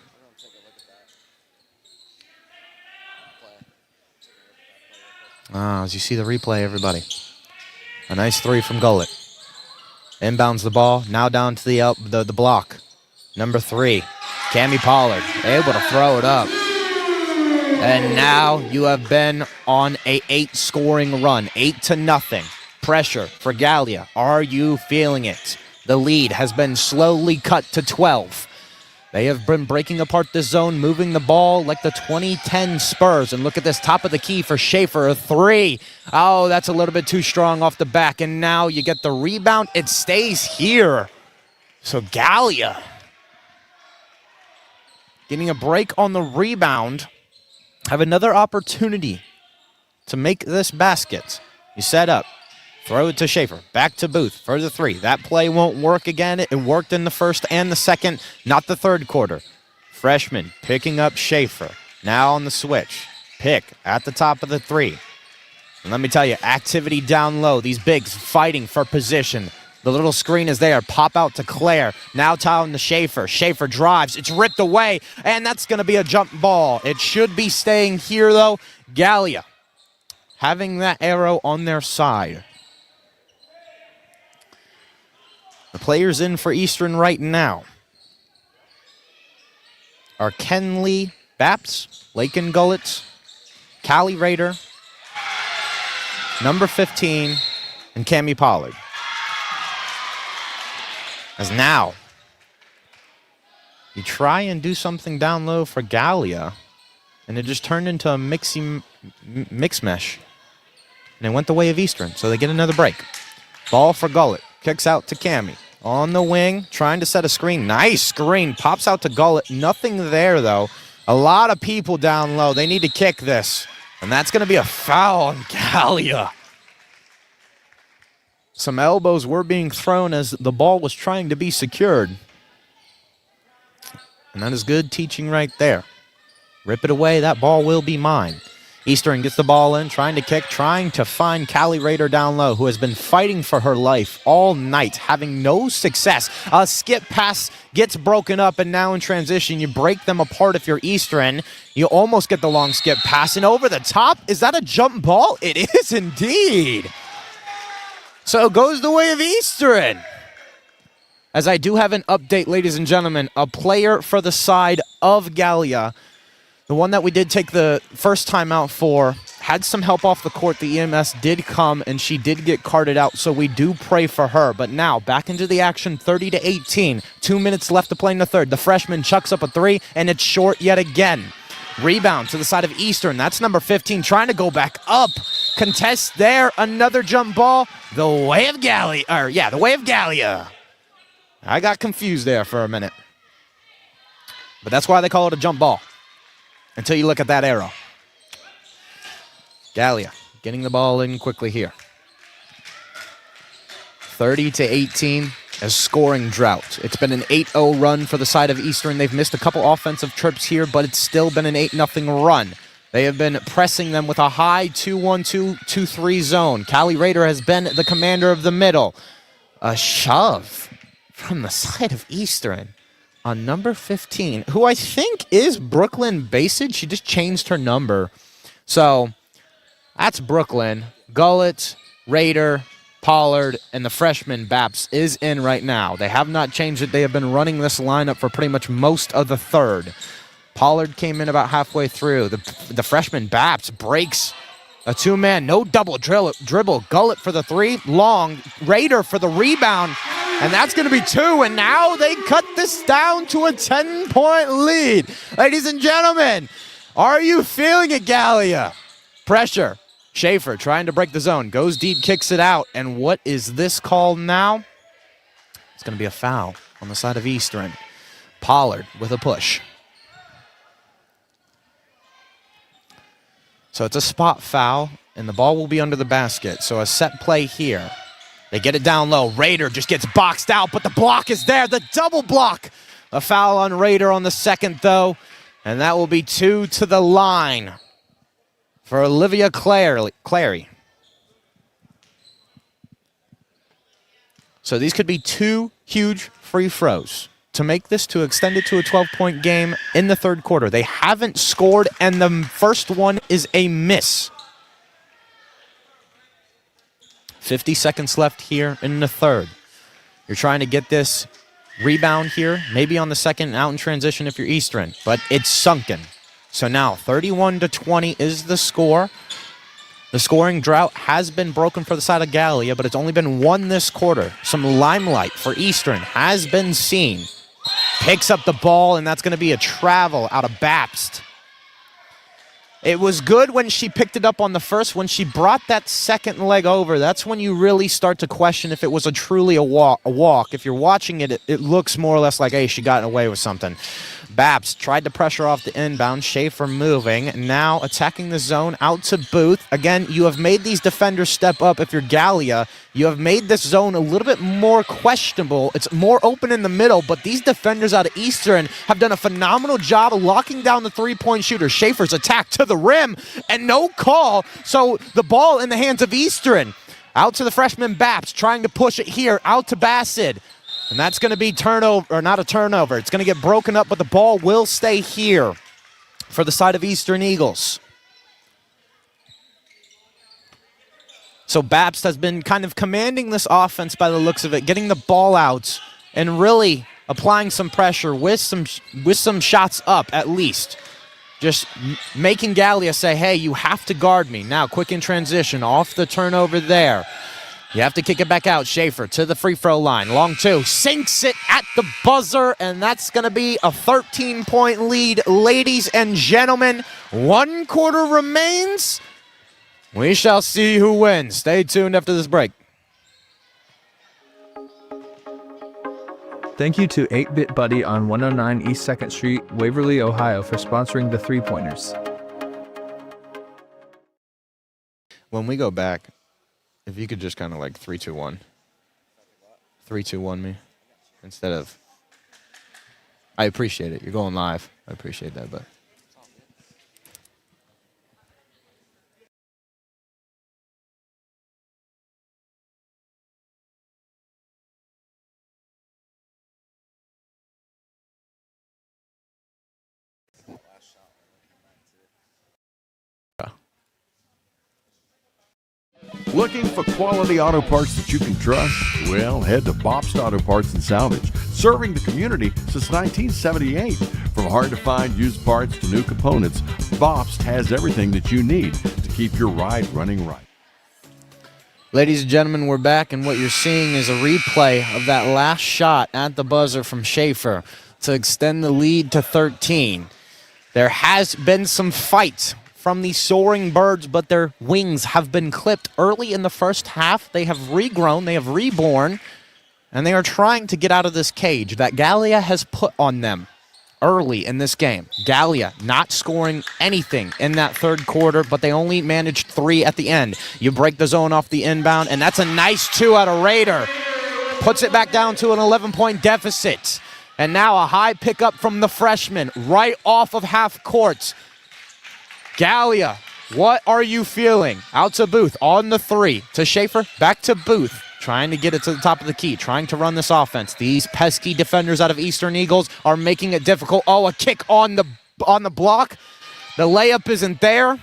As you see the replay, everybody. A nice three from Gullet. Inbounds the ball. Now down to the block. Number 3, Cammie Pollard, able to throw it up. And now you have been on a 8-scoring run, 8-0. Pressure for Gallia. Are you feeling it? The lead has been slowly cut to 12. They have been breaking apart this zone, moving the ball like the 2010 Spurs. And look at this, top of the key for Schaefer, a 3. Oh, that's a little bit too strong off the back. And now you get the rebound. It stays here. So Gallia getting a break on the rebound. Have another opportunity to make this basket. You set up. Throw it to Schaefer. Back to Booth for the 3. That play won't work again. It worked in the first and the second, not the third quarter. Freshman picking up Schaefer. Now on the switch. Pick at the top of the 3. And let me tell you, activity down low. These bigs fighting for position. The little screen is there. Pop out to Claire. Now down to Schaefer. Schaefer drives. It's ripped away. And that's going to be a jump ball. It should be staying here, though. Gallia having that arrow on their side. The players in for Eastern right now are Kenley Baps, Lakin Gullets, Callie Rader, number 15, and Cammie Pollard. As now, you try and do something down low for Gallia, and it just turned into a mix mesh. And it went the way of Eastern, so they get another break. Ball for Gullet. Kicks out to Cammie. On the wing, trying to set a screen. Nice screen. Pops out to Gullet. Nothing there, though. A lot of people down low. They need to kick this. And that's going to be a foul on Gallia. Some elbows were being thrown as the ball was trying to be secured. And that is good teaching right there. Rip it away. That ball will be mine. Eastern gets the ball in, trying to kick, trying to find Callie Rader down low, who has been fighting for her life all night, having no success. A skip pass gets broken up, and now in transition, you break them apart if you're Eastern. You almost get the long skip pass, and over the top, is that a jump ball? It is indeed. So it goes the way of Eastern. As I do have an update, ladies and gentlemen, a player for the side of Gallia, the one that we did take the first time out for, had some help off the court. The EMS did come, and she did get carted out, so we do pray for her. But now, back into the action, 30-18. 2 minutes left to play in the third. The freshman chucks up a three, and it's short yet again. Rebound to the side of Eastern. That's number 15, trying to go back up. Contest there. Another jump ball. The way of Gallia. The way of Gallia. I got confused there for a minute. But that's why they call it a jump ball. Until you look at that arrow. Gallia getting the ball in quickly here. 30-18, a scoring drought. It's been an 8-0 run for the side of Eastern. They've missed a couple offensive trips here, but it's still been an 8-0 run. They have been pressing them with a high 2-1-2, 2-3 zone. Callie Rader has been the commander of the middle. A shove from the side of Eastern on number 15, who I think is Brooklyn Basid. She just changed her number. So that's Brooklyn. Gullett, Rader, Pollard, and the freshman Baps is in right now. They have not changed it. They have been running this lineup for pretty much most of the third. Pollard came in about halfway through. The freshman Baps breaks a two-man, no double dribble. Gullett for the three, long. Rader for the rebound. And that's going to be two, and now they cut this down to a 10-point lead. Ladies and gentlemen, are you feeling it, Gallia? Pressure. Schaefer trying to break the zone. Goes deep, kicks it out. And what is this called now? It's going to be a foul on the side of Eastern. Pollard with a push. So it's a spot foul, and the ball will be under the basket. So a set play here. They get it down low. Rader just gets boxed out, but the block is there. The double block. A foul on Rader on the second, though. And that will be 2 to the line for Olivia Clary. So these could be 2 huge free throws to make this to extend it to a 12-point game in the third quarter. They haven't scored, and the first one is a miss. 50 seconds left here in the third. You're trying to get this rebound here, maybe on the second, out in transition if you're Eastern, but it's sunken. So now 31-20 is the score. The scoring drought has been broken for the side of Gallia, but it's only been one this quarter. Some limelight for Eastern has been seen. Picks up the ball, and that's going to be a travel out of Bapst. It was good when she picked it up on the first. When she brought that second leg over, that's when you really start to question if it was truly a walk. If you're watching it, it looks more or less like, hey, she got away with something. Babs tried to pressure off the inbound. Schaefer moving. Now attacking the zone out to Booth. Again, you have made these defenders step up. If you're Gallia, you have made this zone a little bit more questionable. It's more open in the middle, but these defenders out of Eastern have done a phenomenal job of locking down the three-point shooter. Schaefer's attack to the rim, and no call. So the ball in the hands of Eastern. Out to the freshman Baps, trying to push it here, out to Bassett. And that's going to be turnover, or not a turnover. It's going to get broken up, but the ball will stay here for the side of Eastern Eagles. So Babst has been kind of commanding this offense by the looks of it, getting the ball out and really applying some pressure with some shots up at least. Just making Gallia say, hey, you have to guard me. Now, quick in transition, off the turnover there. You have to kick it back out. Schaefer to the free throw line. Long two. Sinks it at the buzzer, and that's going to be a 13-point lead. Ladies and gentlemen, 1 quarter remains. We shall see who wins. Stay tuned after this break. Thank you to 8-Bit Buddy on 109 East 2nd Street, Waverly, Ohio for sponsoring the 3-pointers. When we go back, if you could just kind of like 3-2-1. 3-2-1 me instead of... I appreciate it. You're going live. I appreciate that, but... Looking for quality auto parts that you can trust? Well, head to Bobst Auto Parts and Salvage, serving the community since 1978. From hard-to-find used parts to new components, Bobst has everything that you need to keep your ride running right. Ladies and gentlemen, we're back, and what you're seeing is a replay of that last shot at the buzzer from Schaefer to extend the lead to 13. There has been some fight from the soaring birds, but their wings have been clipped early in the first half. They have regrown, they have reborn, and they are trying to get out of this cage that Gallia has put on them early in this game. Gallia not scoring anything in that third quarter, but they only managed 3 at the end. You break the zone off the inbound, and that's a nice 2 out of Raider. Puts it back down to an 11-point deficit. And now a high pickup from the freshman right off of half court. Gallia, what are you feeling? Out to Booth on the 3. To Schaefer, back to Booth. Trying to get it to the top of the key, trying to run this offense. These pesky defenders out of Eastern Eagles are making it difficult. Oh, a kick on the block. The layup isn't there.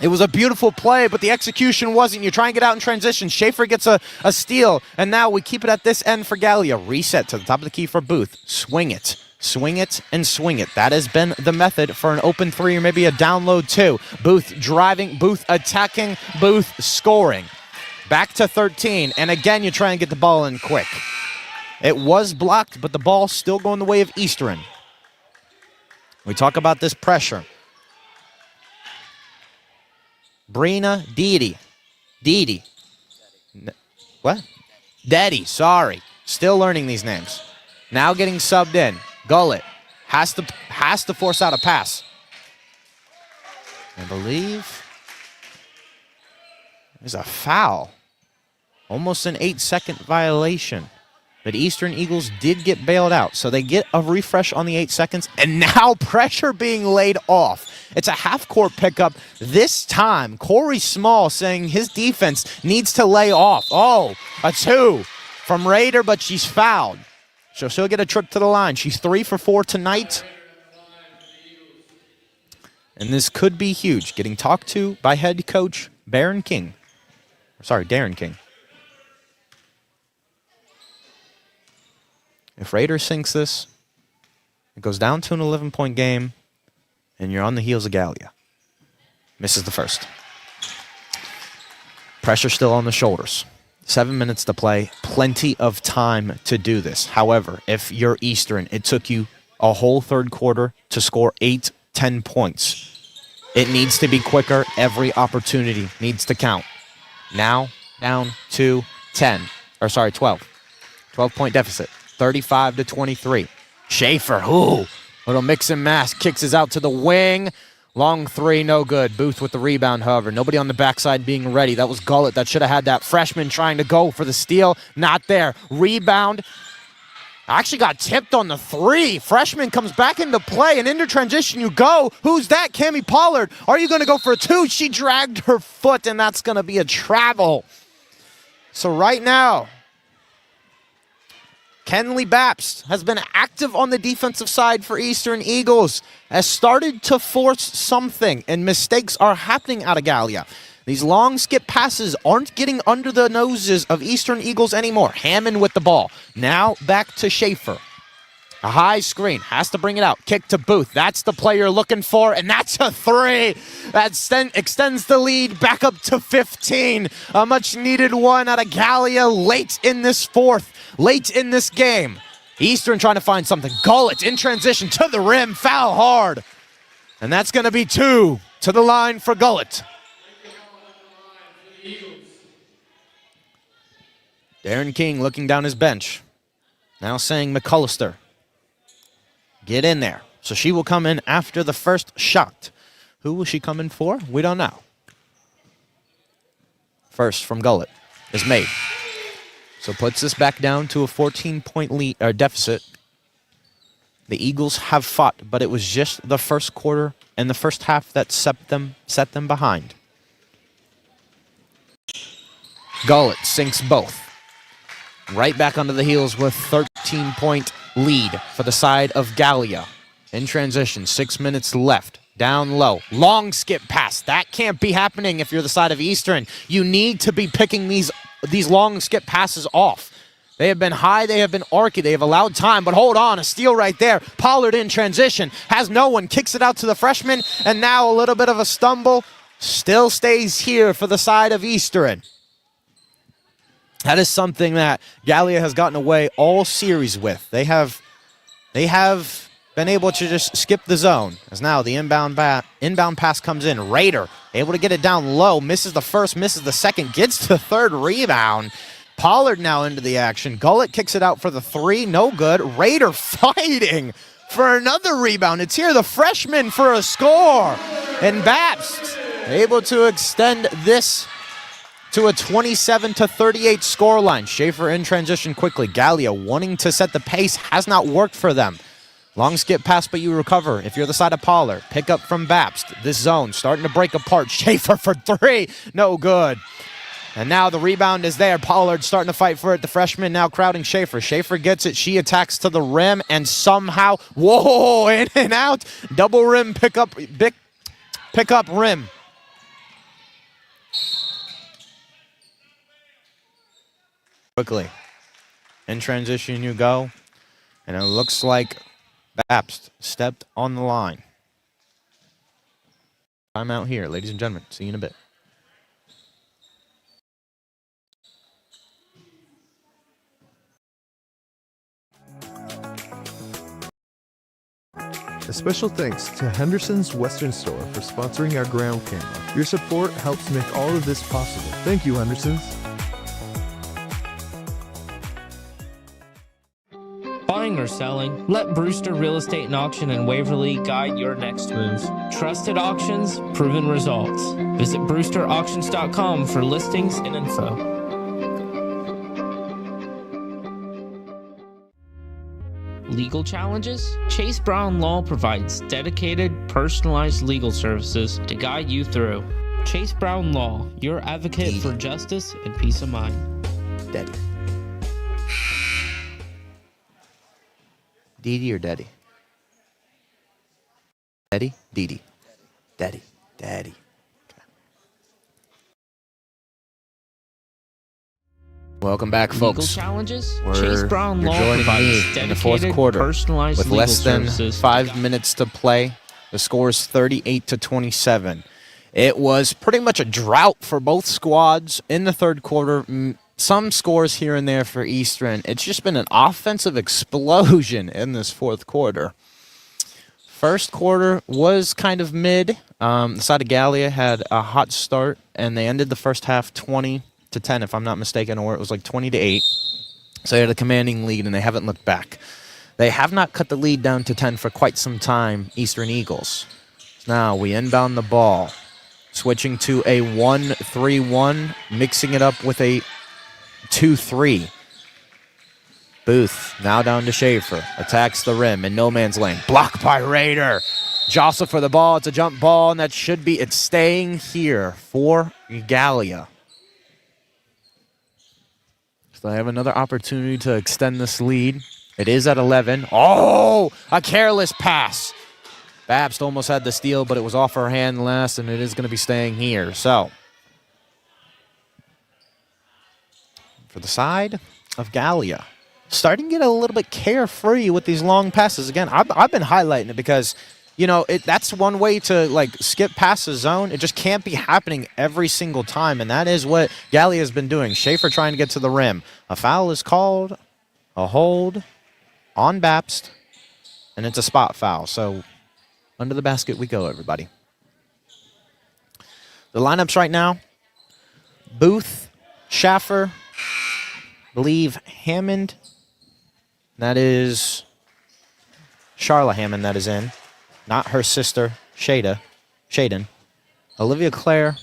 It was a beautiful play, but the execution wasn't. You try and get out in transition. Schaefer gets a steal, and now we keep it at this end for Gallia. Reset to the top of the key for Booth. Swing it. Swing it and swing it. That has been the method for an open 3 or maybe a down low 2. Booth driving, Booth attacking, Booth scoring. Back to 13, and again you try and get the ball in quick. It was blocked, but the ball still going the way of Eastern. We talk about this pressure. Brina Didi. What? Deddy, sorry. Still learning these names. Now getting subbed in. Gullet has to force out a pass. I believe there's a foul. Almost an 8-second violation. But Eastern Eagles did get bailed out, so they get a refresh on the 8 seconds, and now pressure being laid off. It's a half-court pickup. This time, Corey Small saying his defense needs to lay off. Oh, a 2 from Raider, but she's fouled. So she'll get a trip to the line. She's 3 for 4 tonight. And this could be huge. Getting talked to by head coach Darren King. If Raider sinks this, it goes down to an 11-point game, and you're on the heels of Gallia. Misses the first. Pressure still on the shoulders. 7 minutes to play. Plenty of time to do this. However, if you're Eastern, it took you a whole third quarter to score 8-10 points. It needs to be quicker. Every opportunity needs to count. Now, down to 12. 12-point deficit. 35-23. Schaefer, little mix and match. Kicks us out to the wing. Long 3, no good. Booth with the rebound, however. Nobody on the backside being ready. That was Gullet. That should have had that freshman trying to go for the steal. Not there. Rebound. Actually got tipped on the 3. Freshman comes back into play, and into transition you go. Who's that? Cammie Pollard. Are you going to go for a 2? She dragged her foot, and that's going to be a travel. So right now, Kenley Bapst has been active on the defensive side for Eastern Eagles, has started to force something, and mistakes are happening out of Gallia. These long skip passes aren't getting under the noses of Eastern Eagles anymore. Hammond with the ball. Now back to Schaefer. A high screen. Has to bring it out. Kick to Booth. That's the play you're looking for, and that's a 3. That extends the lead back up to 15. A much-needed one out of Gallia late in this fourth. Late in this game. Eastern trying to find something. Gullet in transition to the rim. Foul hard. And that's going to be 2 to the line for Gullet. Darren King looking down his bench. Now saying McCullister, get in there. So she will come in after the first shot. Who will she come in for? We don't know. First from Gullet is made. So puts us back down to a 14-point lead deficit. The Eagles have fought, but it was just the first quarter and the first half that set them behind. Gullet sinks both. Right back onto the heels with 13-point lead for the side of Gallia. In transition, 6 minutes left. down low. Long skip pass. That can't be happening if you're the side of Eastern. You need to be picking these long skip passes off. They have been high, they have been archy, they have allowed time, but hold on, a steal right there. Pollard in transition, has no one, kicks it out to the freshman, and now a little bit of a stumble. Still stays here for the side of Eastern. That is something that Gallia has gotten away all series with. They have been able to just skip the zone. As now the inbound pass comes in. Raider able to get it down low. Misses the first, misses the second. Gets to the third rebound. Pollard now into the action. Gullett kicks it out for the three. No good. Raider fighting for another rebound. It's here, the freshman, for a score. And Babst able to extend this to a 27-38 scoreline. Schaefer in transition quickly. Gallia wanting to set the pace. Has not worked for them. Long skip pass, but you recover. If you're the side of Pollard, pick up from Babst. This zone starting to break apart. Schaefer for three. No good. And now the rebound is there. Pollard starting to fight for it. The freshman now crowding Schaefer. Schaefer gets it. She attacks to the rim and somehow, whoa, in and out. Double rim pick up rim. Quickly. In transition you go. And it looks like Babst stepped on the line. Timeout here, ladies and gentlemen. See you in a bit. A special thanks to Henderson's Western Store for sponsoring our ground camera. Your support helps make all of this possible. Thank you, Henderson's. Buying or selling? Let Brewster Real Estate and Auction in Waverly guide your next move. Trusted auctions, proven results. Visit brewsterauctions.com for listings and info. Legal challenges? Chase Brown Law provides dedicated, personalized legal services to guide you through. Chase Brown Law, your advocate for justice and peace of mind. Daddy. Dee or Daddy? Daddy? Dee. Daddy. Daddy. Welcome back, folks. Legal challenges? Chase Brown Law provides in the fourth quarter with less than 5 minutes to play. The score is 38-27. It was pretty much a drought for both squads in the third quarter. Some scores here and there for Eastern. It's just been an offensive explosion in this fourth quarter. First quarter was kind of mid. The side of Gallia had a hot start, and they ended the first half 20-10, if I'm not mistaken, or it was like 20-8. So they had a commanding lead, and they haven't looked back. They have not cut the lead down to 10 for quite some time, Eastern Eagles. Now we inbound the ball, switching to a 1-3-1, mixing it up with a 2-3. Booth now down to Schaefer. Attacks the rim in no man's lane. Blocked by Raider. Jostle for the ball. It's a jump ball, and it's staying here for Gallia. So they have another opportunity to extend this lead. It is at 11. Oh, a careless pass. Babst almost had the steal, but it was off her hand last, and it is going to be staying here. So, for the side of Gallia, starting to get a little bit carefree with these long passes. Again, I've been highlighting it because, you know, that's one way to, like, skip past the zone. It just can't be happening every single time, and that is what Gallia has been doing. Schaefer trying to get to the rim. A foul is called, a hold on Babst, and it's a spot foul. So, under the basket we go, everybody. The lineups right now, Booth, Schaffer, believe Hammond. That is Charla Hammond that is in. Not her sister, Shaden. Olivia Clare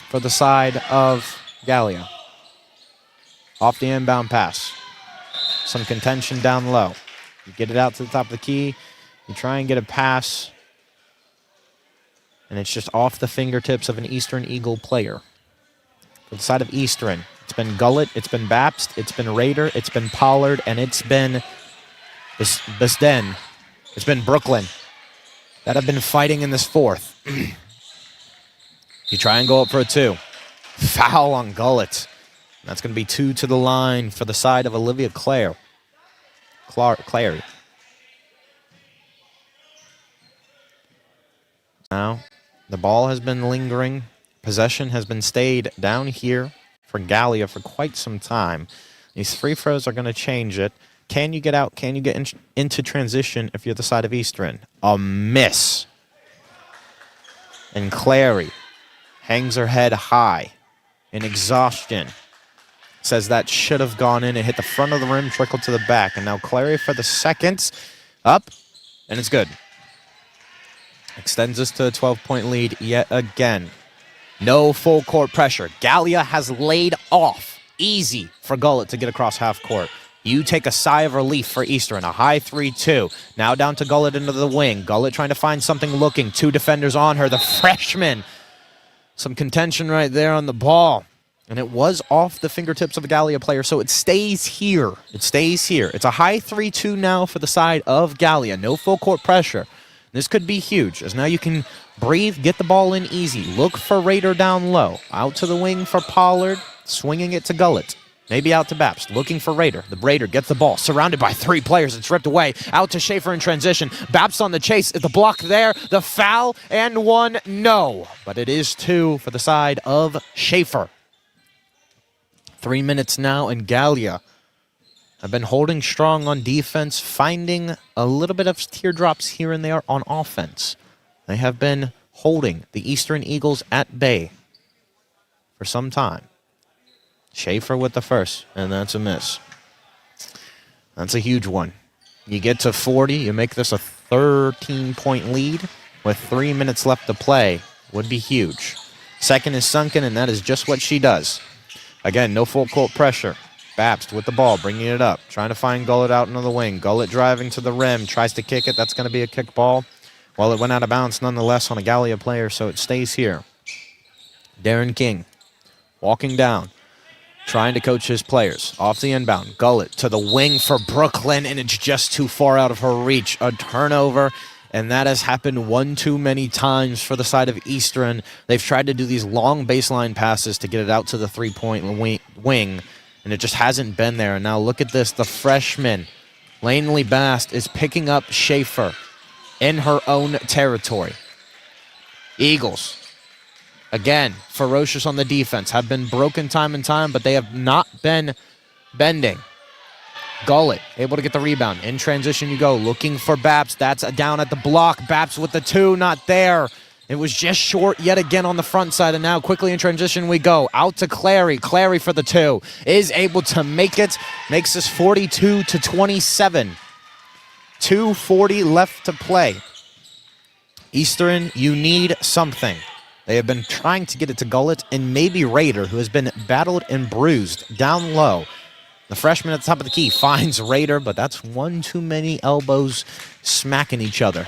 for the side of Gallia. Off the inbound pass. Some contention down low. You get it out to the top of the key. You try and get a pass. And it's just off the fingertips of an Eastern Eagle player. For the side of Eastern, it's been Gullett, it's been Babst, it's been Raider, it's been Pollard, and it's been Bisden It's been Brooklyn that have been fighting in this fourth. You try and go up for a 2. Foul on Gullett. That's going to be 2 to the line for the side of Olivia Clary. Now, the ball has been lingering. Possession has been stayed down here for Gallia for quite some time. These free throws are going to change it. Can you get out? Can you get into transition if you're the side of Eastern? A miss. And Clary hangs her head high in exhaustion. Says that should have gone in. It hit the front of the rim, trickled to the back. And now Clary for the second. Up, and it's good. Extends us to a 12-point lead yet again. No full court pressure. Gallia has laid off. Easy for Gullett to get across half court. You take a sigh of relief for Eastern. A high 3-2. Now down to Gullett into the wing. Gullett trying to find something looking. 2 defenders on her. The freshman. Some contention right there on the ball. And it was off the fingertips of a Gallia player, so it stays here. It stays here. It's a high 3-2 now for the side of Gallia. No full court pressure. This could be huge, as now you can breathe, get the ball in easy. Look for Raider down low. Out to the wing for Pollard, swinging it to Gullett. Maybe out to Babst, looking for Raider. The Raider gets the ball, surrounded by 3 players. It's ripped away. Out to Schaefer in transition. Babst on the chase. The block there. The foul, and 1, no. But it is 2 for the side of Schaefer. 3 minutes now, and Gallia have been holding strong on defense, finding a little bit of teardrops here and there on offense. They have been holding the Eastern Eagles at bay for some time. Schaefer with the first, and that's a miss. That's a huge one. You get to 40, you make this a 13-point lead with 3 minutes left to play. Would be huge. Second is sunken, and that is just what she does. Again, no full court pressure. Babst with the ball, bringing it up. Trying to find Gullett out into the wing. Gullett driving to the rim. Tries to kick it. That's going to be a kick ball. Well, it went out of bounds nonetheless on a Gallia player, so it stays here. Darren King walking down. Trying to coach his players. Off the inbound. Gullett to the wing for Brooklyn, and it's just too far out of her reach. A turnover, and that has happened one too many times for the side of Eastern. They've tried to do these long baseline passes to get it out to the three-point wing, and it just hasn't been there. And now look at this. The freshman, Lanely Bast, is picking up Schaefer in her own territory. Eagles, again, ferocious on the defense. Have been broken time and time, but they have not been bending. Gullett able to get the rebound. In transition you go. Looking for Babs. That's down at the block. Babs with the 2, not there. It was just short yet again on the front side, and now quickly in transition we go. Out to Clary. Clary for the 2. Is able to make it. Makes this 42-27. 2:40 left to play. Eastern, you need something. They have been trying to get it to Gullett and maybe Raider, who has been battled and bruised down low. The freshman at the top of the key finds Raider, but that's one too many elbows smacking each other.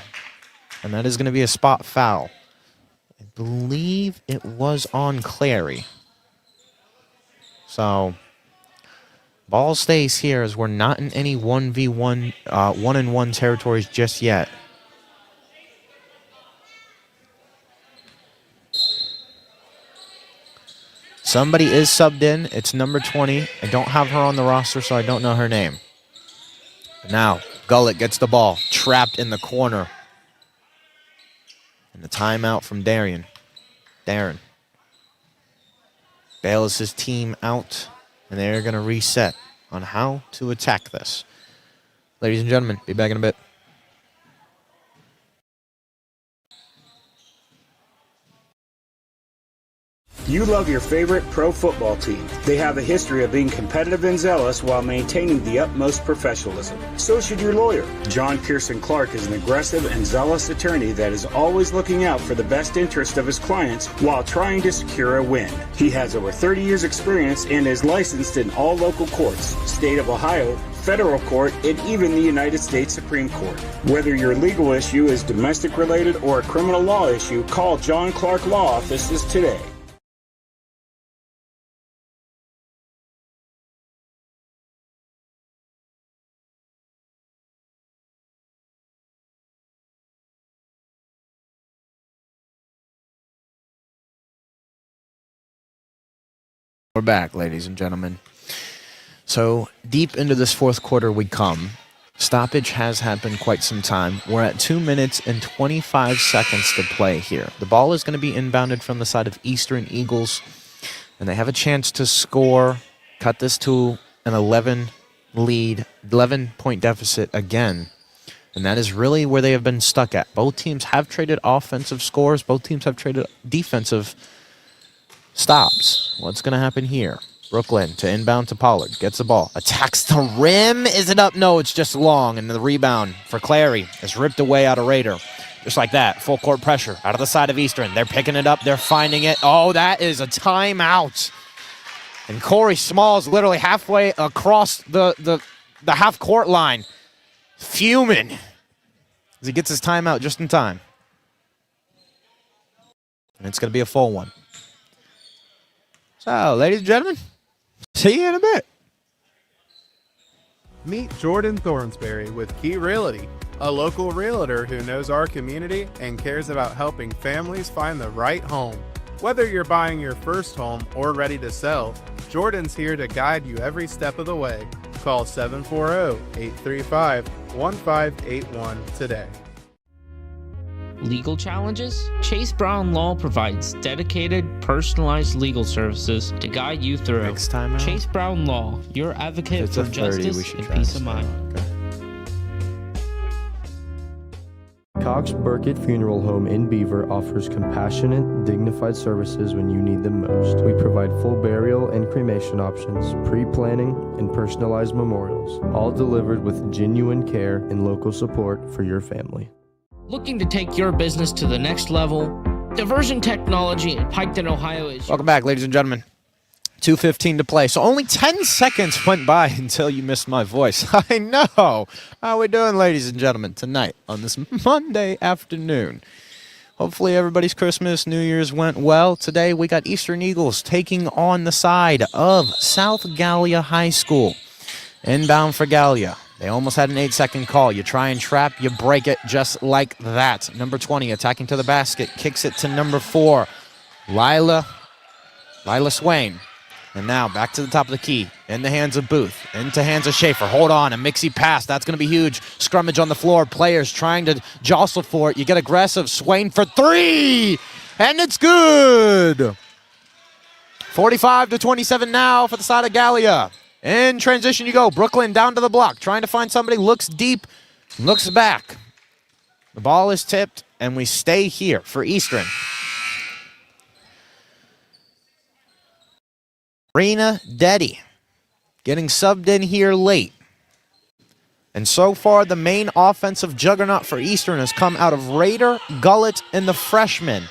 And that is going to be a spot foul. I believe it was on Clary. So, ball stays here as we're not in any 1v1, 1-and-1 territories just yet. Somebody is subbed in. It's number 20. I don't have her on the roster, so I don't know her name. Now, Gullett gets the ball. Trapped in the corner. And the timeout from Darren. Bails his team out, and they're going to reset on how to attack this. Ladies and gentlemen, be back in a bit. You love your favorite pro football team. They have a history of being competitive and zealous while maintaining the utmost professionalism. So should your lawyer. John Pearson Clark is an aggressive and zealous attorney that is always looking out for the best interest of his clients while trying to secure a win. He has over 30 years experience and is licensed in all local courts, state of Ohio, federal court, and even the United States Supreme Court. Whether your legal issue is domestic related or a criminal law issue, call John Clark Law Offices today. We're back, ladies and gentlemen. So deep into this fourth quarter we come. Stoppage has happened quite some time. We're at 2 minutes and 25 seconds to play here. The ball is going to be inbounded from the side of Eastern Eagles, and they have a chance to score, cut this to an 11-point deficit again. And that is really where they have been stuck at. Both teams have traded offensive scores. Both teams have traded defensive stops. What's going to happen here? Brooklyn to inbound to Pollard. Gets the ball. Attacks the rim. Is it up? No, it's just long. And the rebound for Clary is ripped away out of Raider. Just like that. Full court pressure out of the side of Eastern. They're picking it up. They're finding it. Oh, that is a timeout. And Corey Smalls literally halfway across the half-court line. Fuming as he gets his timeout just in time. And it's going to be a full one. So, ladies and gentlemen, see you in a bit. Meet Jordan Thornsberry with Key Realty, a local realtor who knows our community and cares about helping families find the right home. Whether you're buying your first home or ready to sell, Jordan's here to guide you every step of the way. Call 740-835-1581 today. Legal challenges? Chase Brown Law provides dedicated, personalized legal services to guide you through. Next time out. Chase Brown Law, your advocate for justice and peace of mind. Okay. Cox Burkett Funeral Home in Beaver offers compassionate, dignified services when you need them most. We provide full burial and cremation options, pre-planning, and personalized memorials, all delivered with genuine care and local support for your family. Looking to take your business to the next level? Diversion Technology in Piketon, Ohio is... Welcome back, ladies and gentlemen. 2:15 to play. So only 10 seconds went by until you missed my voice. I know. How we doing, ladies and gentlemen, tonight on this Monday afternoon? Hopefully everybody's Christmas, New Year's went well. Today we got Eastern Eagles taking on the side of South Gallia High School. Inbound for Gallia. They almost had an 8-second call. You try and trap, you break it just like that. Number 20 attacking to the basket, kicks it to number 4, Lila Swain. And now back to the top of the key, in the hands of Booth, into hands of Schaefer. Hold on, a mixy pass. That's going to be huge. Scrummage on the floor. Players trying to jostle for it. You get aggressive. Swain for 3, and it's good. 45-27 now for the side of Gallia. In transition you go. Brooklyn down to the block, trying to find somebody. Looks deep, looks back. The ball is tipped, and we stay here for Eastern. Rena Deddy getting subbed in here late. And so far, the main offensive juggernaut for Eastern has come out of Raider, Gullett, and the freshman.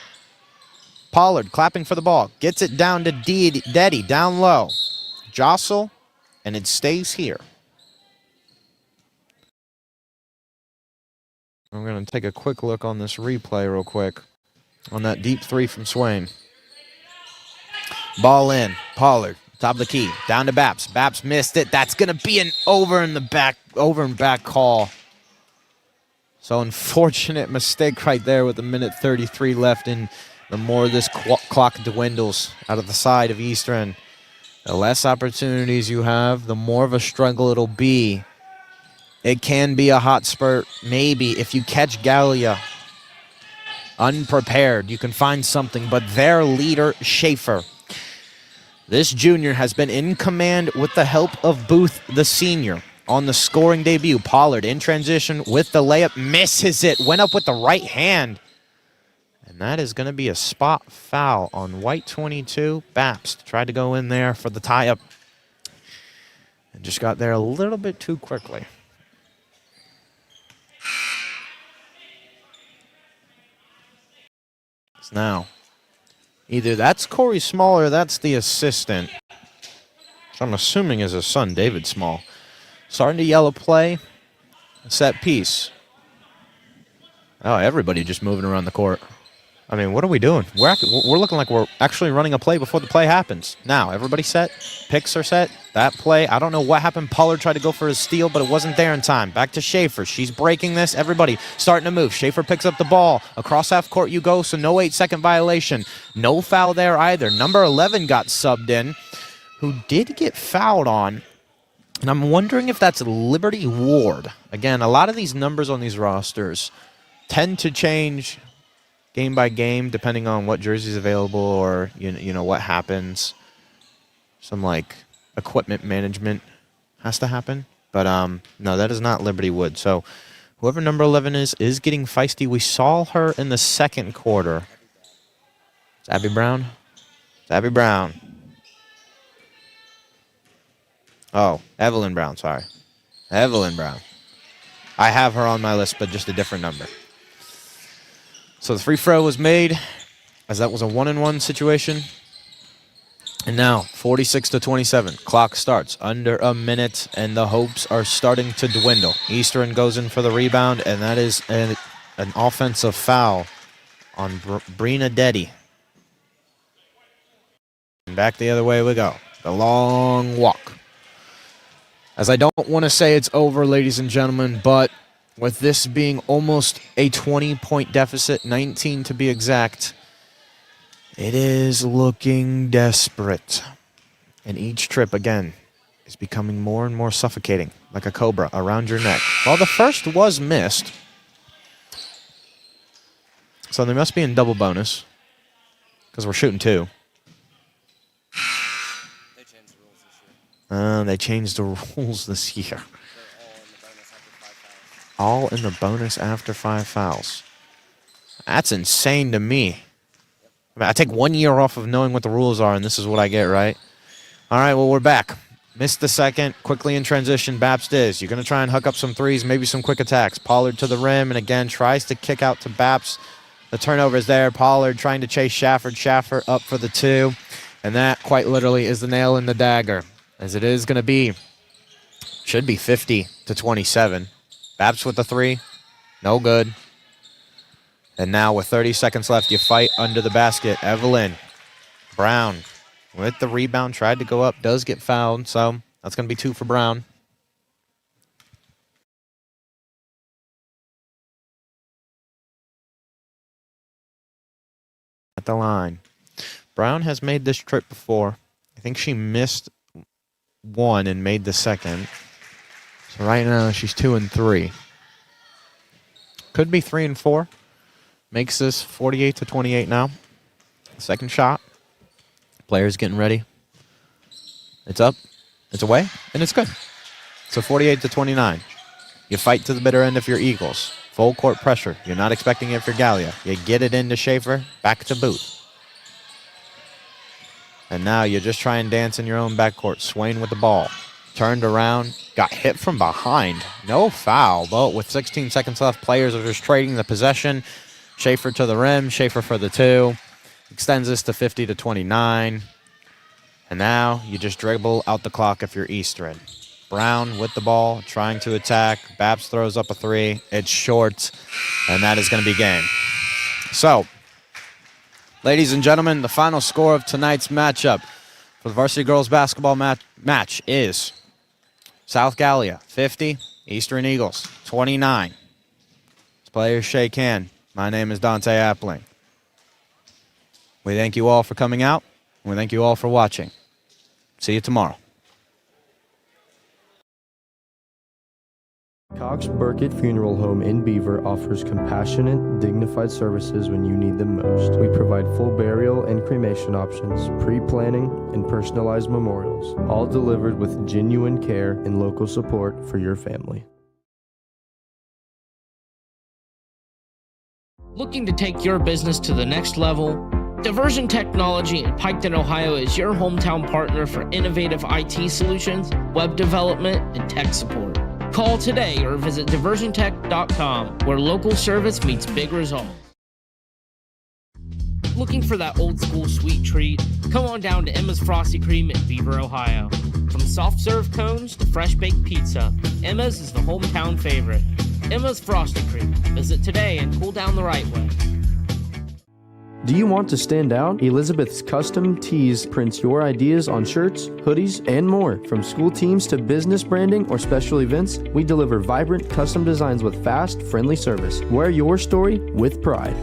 Pollard clapping for the ball. Gets it down to Deddy, down low. Jostle, and it stays here. I'm going to take a quick look on this replay real quick on that deep 3 from Swain. Ball in. Pollard, top of the key, down to Baps. Baps missed it. That's going to be an over and back call. So unfortunate mistake right there with a minute 33 left, and the more this clock dwindles out of the side of Eastern, the less opportunities you have, the more of a struggle it'll be. It can be a hot spurt, maybe, if you catch Gallia unprepared. You can find something, but their leader, Schaefer, this junior has been in command with the help of Booth, the senior, on the scoring debut. Pollard in transition with the layup, misses it, went up with the right hand. And that is going to be a spot foul on white 22. Baps tried to go in there for the tie-up and just got there a little bit too quickly. So now, either that's Corey Small or that's the assistant, which I'm assuming is his son, David Small. Starting to yell a play, a set piece. Oh, everybody just moving around the court. I mean, what are we doing? We're looking like we're actually running a play before the play happens. Now, everybody set. Picks are set. That play, I don't know what happened. Pollard tried to go for his steal, but it wasn't there in time. Back to Schaefer. She's breaking this. Everybody starting to move. Schaefer picks up the ball. Across half court you go, so no 8-second violation. No foul there either. Number 11 got subbed in. who did get fouled on. And I'm wondering if that's Liberty Ward. Again, a lot of these numbers on these rosters tend to change game by game depending on what jersey's available or you know what happens. Some like equipment management has to happen. But no, that is not Liberty Wood. So whoever number 11 is getting feisty. We saw her in the second quarter. It's Abby Brown. It's Abby Brown. Oh, Evelyn Brown, sorry. Evelyn Brown. I have her on my list, but just a different number. So the free throw was made, as that was a 1-and-1 situation. And now, 46-27. Clock starts under a minute, and the hopes are starting to dwindle. Eastern goes in for the rebound, and that is an offensive foul on Brina Deddy. And back the other way we go. The long walk. As I don't want to say it's over, ladies and gentlemen, but with this being almost a 20-point deficit, 19 to be exact, it is looking desperate. And each trip, again, is becoming more and more suffocating, like a cobra around your neck. Well, the first was missed. So they must be in double bonus, because we're shooting 2. They changed the rules this year. All in the bonus after 5 fouls. That's insane to me. I mean, I take 1 year off of knowing what the rules are, and this is what I get, right? All right, well, we're back. Missed the second. Quickly in transition, Babs is. You're going to try and hook up some threes, maybe some quick attacks. Pollard to the rim, and again, tries to kick out to Babs. The turnover is there. Pollard trying to chase Shafford. Shafford up for the 2. And that, quite literally, is the nail in the dagger. As it is going to be, should be 50-27. Babs with the 3. No good. And now with 30 seconds left, you fight under the basket. Evelyn Brown with the rebound. Tried to go up. Does get fouled. So that's going to be 2 for Brown. At the line. Brown has made this trip before. I think she missed 1 and made the second. So right now she's 2 and 3. Could be 3 and 4. Makes this 48-28 now. Second shot. Players getting ready. It's up. It's away. And it's good. So 48-29. You fight to the bitter end if you're Eagles. Full court pressure. You're not expecting it for Gallia. You get it into Schaefer. Back to Booth. And now you just try and dance in your own backcourt. Swain with the ball. Turned around. Got hit from behind. No foul. But with 16 seconds left, players are just trading the possession. Schaefer to the rim. Schaefer for the 2. Extends this to 50-29. And now you just dribble out the clock if you're Eastern. Brown with the ball. Trying to attack. Babs throws up a 3. It's short. And that is going to be game. So, ladies and gentlemen, the final score of tonight's matchup for the varsity girls basketball match is South Gallia 50, Eastern Eagles 29. As players shake hand, my name is Dante Appling. We thank you all for coming out, and we thank you all for watching. See you tomorrow. Cox Burkett Funeral Home in Beaver offers compassionate, dignified services when you need them most. We provide full burial and cremation options, pre-planning, and personalized memorials, all delivered with genuine care and local support for your family. Looking to take your business to the next level? Diversion Technology in Piketon, Ohio is your hometown partner for innovative IT solutions, web development, and tech support. Call today or visit diversiontech.com, where local service meets big results. Looking for that old school sweet treat? Come on down to Emma's Frosty Cream in Beaver, Ohio. From soft serve cones to fresh baked pizza, Emma's is the hometown favorite. Emma's Frosty Cream. Visit today and cool down the right way. Do you want to stand out? Elizabeth's Custom Tees prints your ideas on shirts, hoodies, and more. From school teams to business branding or special events, we deliver vibrant custom designs with fast, friendly service. Wear your story with pride.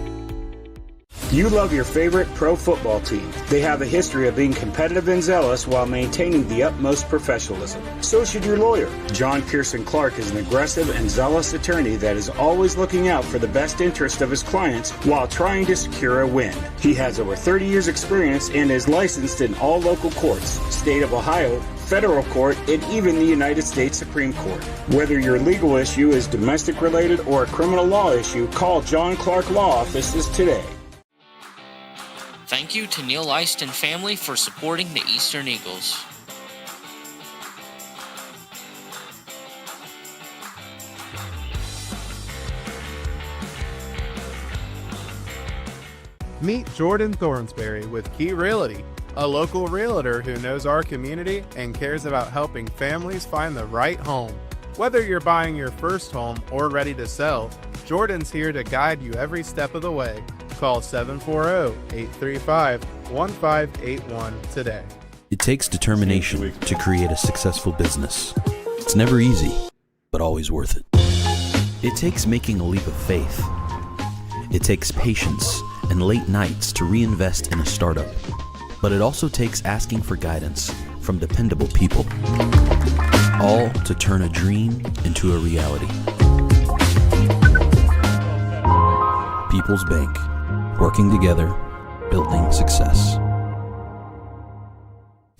You love your favorite pro football team. They have a history of being competitive and zealous while maintaining the utmost professionalism. So should your lawyer. John Pearson Clark is an aggressive and zealous attorney that is always looking out for the best interest of his clients while trying to secure a win. He has over 30 years experience and is licensed in all local courts, state of Ohio, federal court, and even the United States Supreme Court. Whether your legal issue is domestic related or a criminal law issue, call John Clark Law Offices today. Thank you to Neil Eist and family for supporting the Eastern Eagles. Meet Jordan Thornsberry with Key Realty, a local realtor who knows our community and cares about helping families find the right home. Whether you're buying your first home or ready to sell, Jordan's here to guide you every step of the way. Call 740-835-1581 today. It takes determination to create a successful business. It's never easy, but always worth it. It takes making a leap of faith. It takes patience and late nights to reinvest in a startup. But it also takes asking for guidance from dependable people. All to turn a dream into a reality. People's Bank. Working together, building success.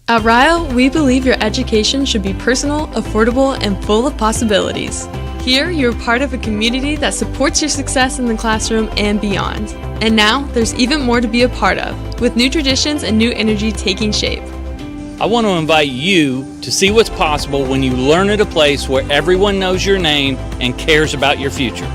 At Rio, we believe your education should be personal, affordable, and full of possibilities. Here, you're part of a community that supports your success in the classroom and beyond. And now, there's even more to be a part of, with new traditions and new energy taking shape. I want to invite you to see what's possible when you learn at a place where everyone knows your name and cares about your future.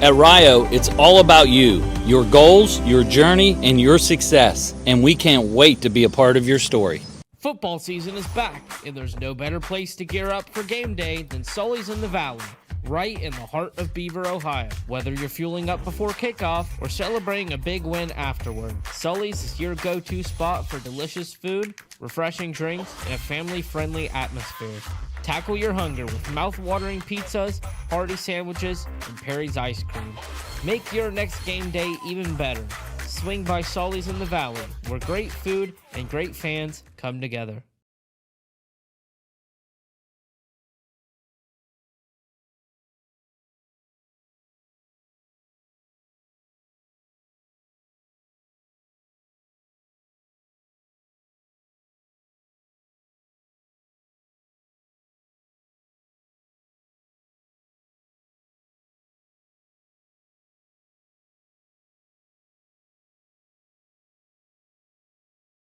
At Rio, it's all about you, your goals, your journey, and your success, and we can't wait to be a part of your story. Football season is back, and there's no better place to gear up for game day than Sully's in the Valley, right in the heart of Beaver, Ohio. Whether you're fueling up before kickoff or celebrating a big win afterward, Sully's is your go-to spot for delicious food, refreshing drinks, and a family-friendly atmosphere. Tackle your hunger with mouth-watering pizzas, hearty sandwiches, and Perry's ice cream. Make your next game day even better. Swing by Sully's in the Valley, where great food and great fans come together.